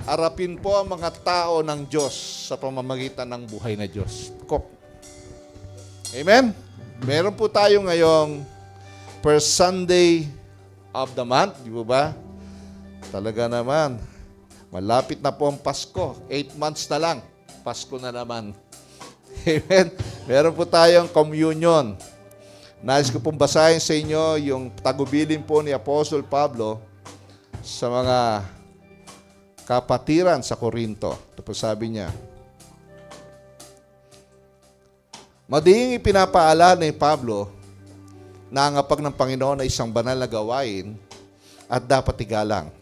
Speaker 1: Harapin po ang mga tao ng Diyos sa pamamagitan ng buhay na Diyos. Cope. Amen? Meron po tayo ngayong first Sunday of the month, di ba? Talaga naman, malapit na po ang Pasko. 8 months na lang, Pasko na naman. Amen? Meron po tayong communion. Nais ko pong basahin sa inyo yung tagubilin po ni Apostle Pablo sa mga kapatiran sa Korinto. Ito po sabi niya, madiing ipinapaalala ni Pablo na ang apag ng Panginoon ay isang banal na gawain at dapat igalang.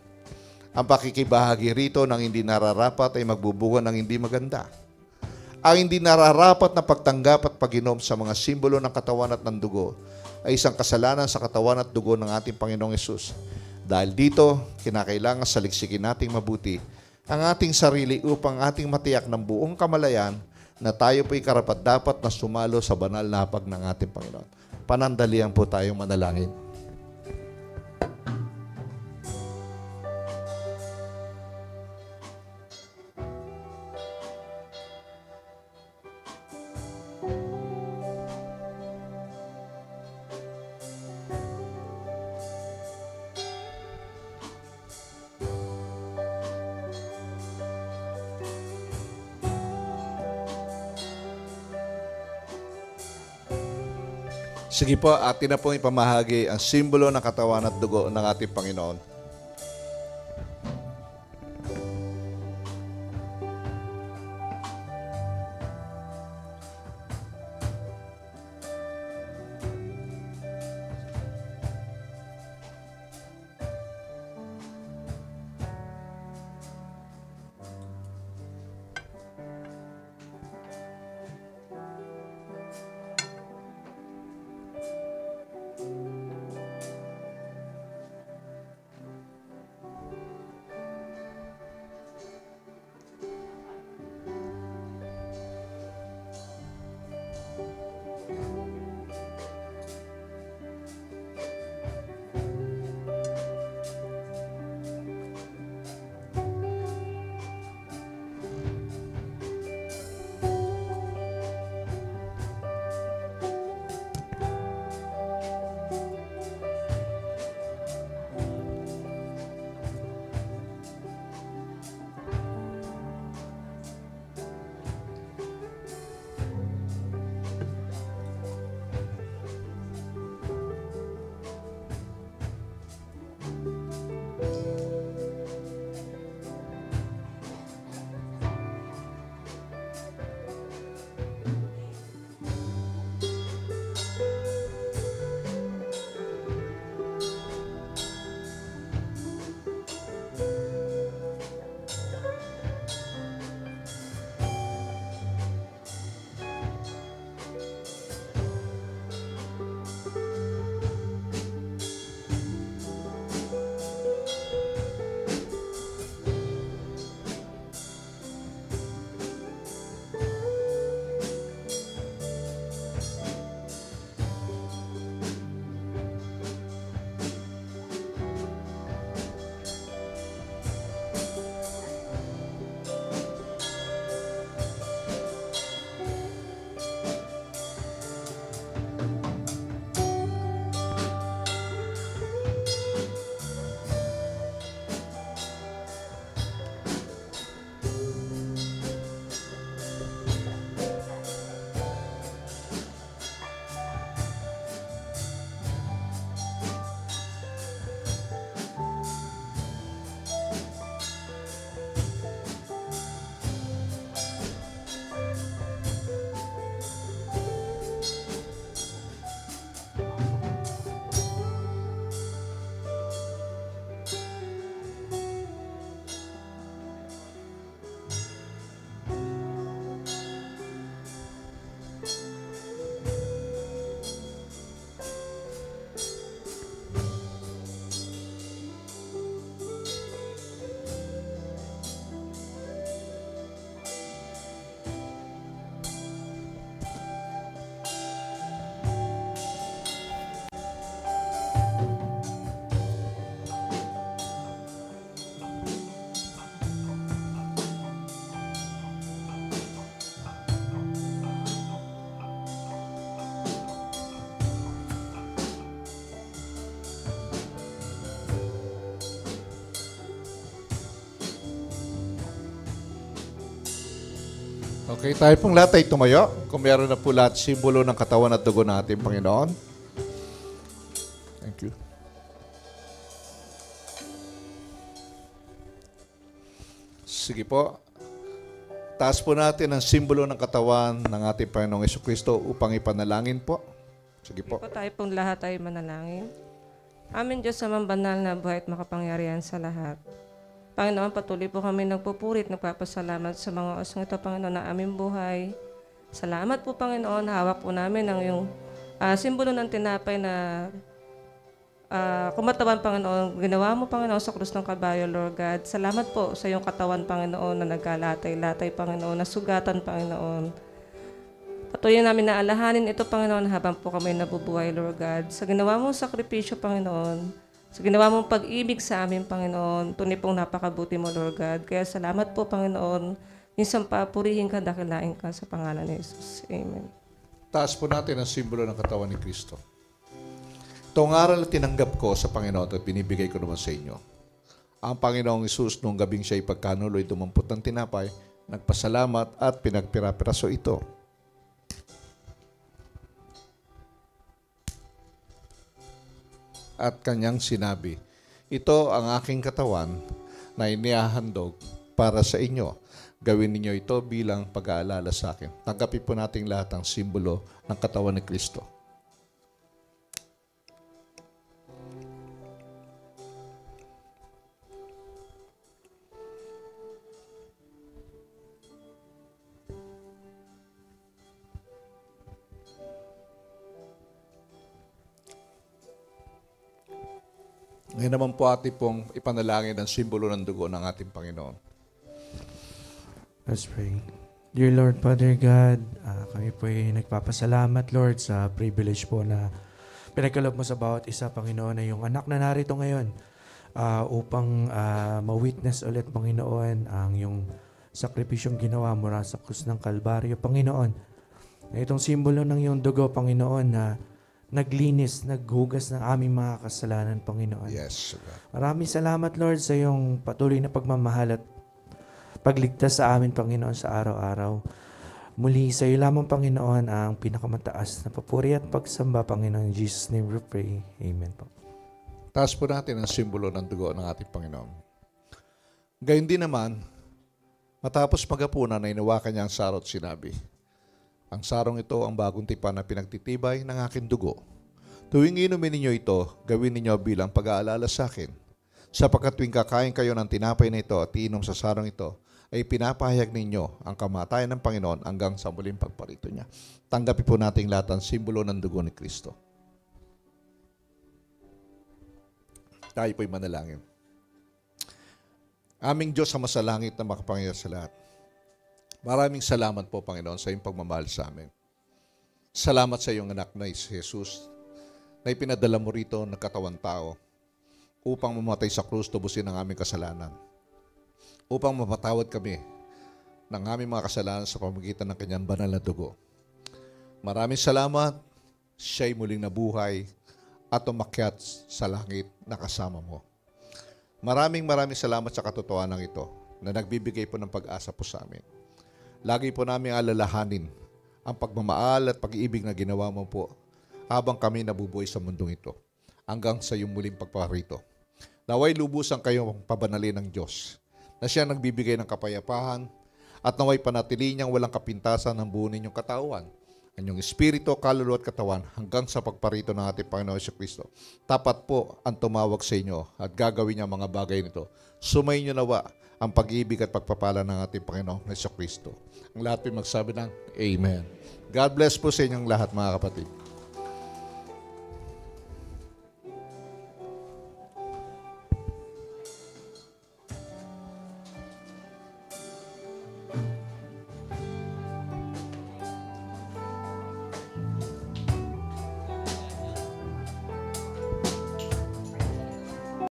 Speaker 1: Ang pakikibahagi rito ng hindi nararapat ay magbubunga ng hindi maganda. Ang hindi nararapat na pagtanggap at pag-inom sa mga simbolo ng katawan at ng dugo ay isang kasalanan sa katawan at dugo ng ating Panginoong Yesus. Dahil dito, kinakailangan saliksikin nating mabuti ang ating sarili upang ating matiyak ng buong kamalayan na tayo po'y karapat-dapat na sumalo sa banal na hapag ng ating Panginoon. Panandalian po tayong manalangin. Sige po, atin na pong ipamahagi ang simbolo ng katawan at dugo ng ating Panginoon. Okay, tayo pong lahat ay tumayo. Kung meron na po lahat simbolo ng katawan at dugo ng ating Panginoon. Thank you. Sige po. Taas po natin ang simbolo ng katawan ng ating Panginoong Jesucristo upang ipanalangin po. Sige po.
Speaker 2: Sige po, tayo pong lahat ay manalangin. Amin Diyos sa banal na buhay at makapangyarihan sa lahat. Panginoon, patuloy po kami nagpupurit, nagpapasalamat sa mga osong ito, Panginoon, na aming buhay. Salamat po, Panginoon. Hawak po namin ang iyong simbolo ng tinapay na kumatawan, Panginoon. Ginawa mo, Panginoon, sa krus ng Kalbaryo, Lord God. Salamat po sa iyong katawan, Panginoon, na nagkalatay-latay, Panginoon, na sugatan, Panginoon. Patuloy namin na alahanin ito, Panginoon, habang po kami nabubuhay, Lord God. Sa ginawa mong sakripisyo, Panginoon, sa ginawa mong pag-ibig sa amin, Panginoon, tunay pong napakabuti mo, Lord God. Kaya salamat po, Panginoon. Minsan pa, purihin ka, dakilain ka sa pangalan ni Jesus. Amen.
Speaker 1: Taas po natin ang simbolo ng katawan ni Kristo. Itong aral na tinanggap ko sa Panginoon at binibigay ko naman sa inyo. Ang Panginoong Isus nung gabing siya ipagkanuloy, dumampot ng tinapay, nagpasalamat at pinagpira-piraso ito. At kanyang sinabi, ito ang aking katawan na inihahandog para sa inyo. Gawin ninyo ito bilang pag-aalala sa akin. Tanggapin po natin lahat ang simbolo ng katawan ni Kristo. Ngayon naman po ating pong ipanalangin ang simbolo ng dugo ng ating Panginoon.
Speaker 3: Let's pray. Dear Lord, Father God, kami po ay nagpapasalamat, Lord, sa privilege po na pinagkaloob mo sa bawat isa, Panginoon, na yung anak na narito ngayon upang ma-witness ulit, Panginoon, ang yung sakripisyong ginawa mo sa krus ng Kalbaryo, Panginoon. Na itong simbolo ng iyong dugo, Panginoon, na naglinis, naghugas ng aming mga kasalanan, Panginoon.
Speaker 1: Yes, God.
Speaker 3: Maraming salamat, Lord, sa iyong patuloy na pagmamahal at pagligtas sa amin, Panginoon, sa araw-araw. Muli, sa iyo lamang, Panginoon, ang pinakamataas na papuri at pagsamba, Panginoon. In Jesus' name we pray. Amen po.
Speaker 1: Taas po natin ang simbolo ng dugo ng ating Panginoon. Gayun din naman, matapos magapunan ay inawakan niya ang sarong at sinabi, ang sarong ito ang bagong tipan na pinagtitibay ng aking dugo. Tuwing inumin ninyo ito, gawin ninyo bilang pag-aalala sa akin. Sapagkat tuwing kakain kayo ng tinapay na ito at iinom sa sarong ito, ay pinapahayag ninyo ang kamatayan ng Panginoon hanggang sa muling pagparito niya. Tanggapin po natin lahat ang simbolo ng dugo ni Kristo. Tayo po'y manalangin. Aming Diyos sa masalangit na makapangyarihan sa lahat. Maraming salamat po, Panginoon, sa iyong pagmamahal sa amin. Salamat sa iyong anak na si Jesus na ipinadala mo rito na katawan tao upang mamatay sa krus, tubusin ang aming kasalanan. Upang mapatawad kami ng aming mga kasalanan sa pamamagitan ng kanyang banal na dugo. Maraming salamat, siya'y muling nabuhay at umakyat sa langit na kasama mo. Maraming salamat sa katotohanan ito na nagbibigay po ng pag-asa po sa amin. Lagi po namin alalahanin ang pagmamahal at pag-ibig na ginawa mo po habang kami nabubuhay sa mundong ito hanggang sa iyong muling pagparito. Naway lubusan kayong pabanalin ng Diyos na siya nagbibigay ng kapayapaan at naway panatili niyang walang kapintasan ng buo ninyong katawan, ang inyong espiritu, kaluluwa at katawan hanggang sa pagparito ng ating Panginoon Jesucristo. Tapat po ang tumawag sa inyo at gagawin niya mga bagay nito. Sumayin niyo nawa ang pag-ibig at pagpapala ng ating Panginoong Jesucristo. Ang lahat po magsabi ng Amen. God bless po sa inyong lahat, mga kapatid.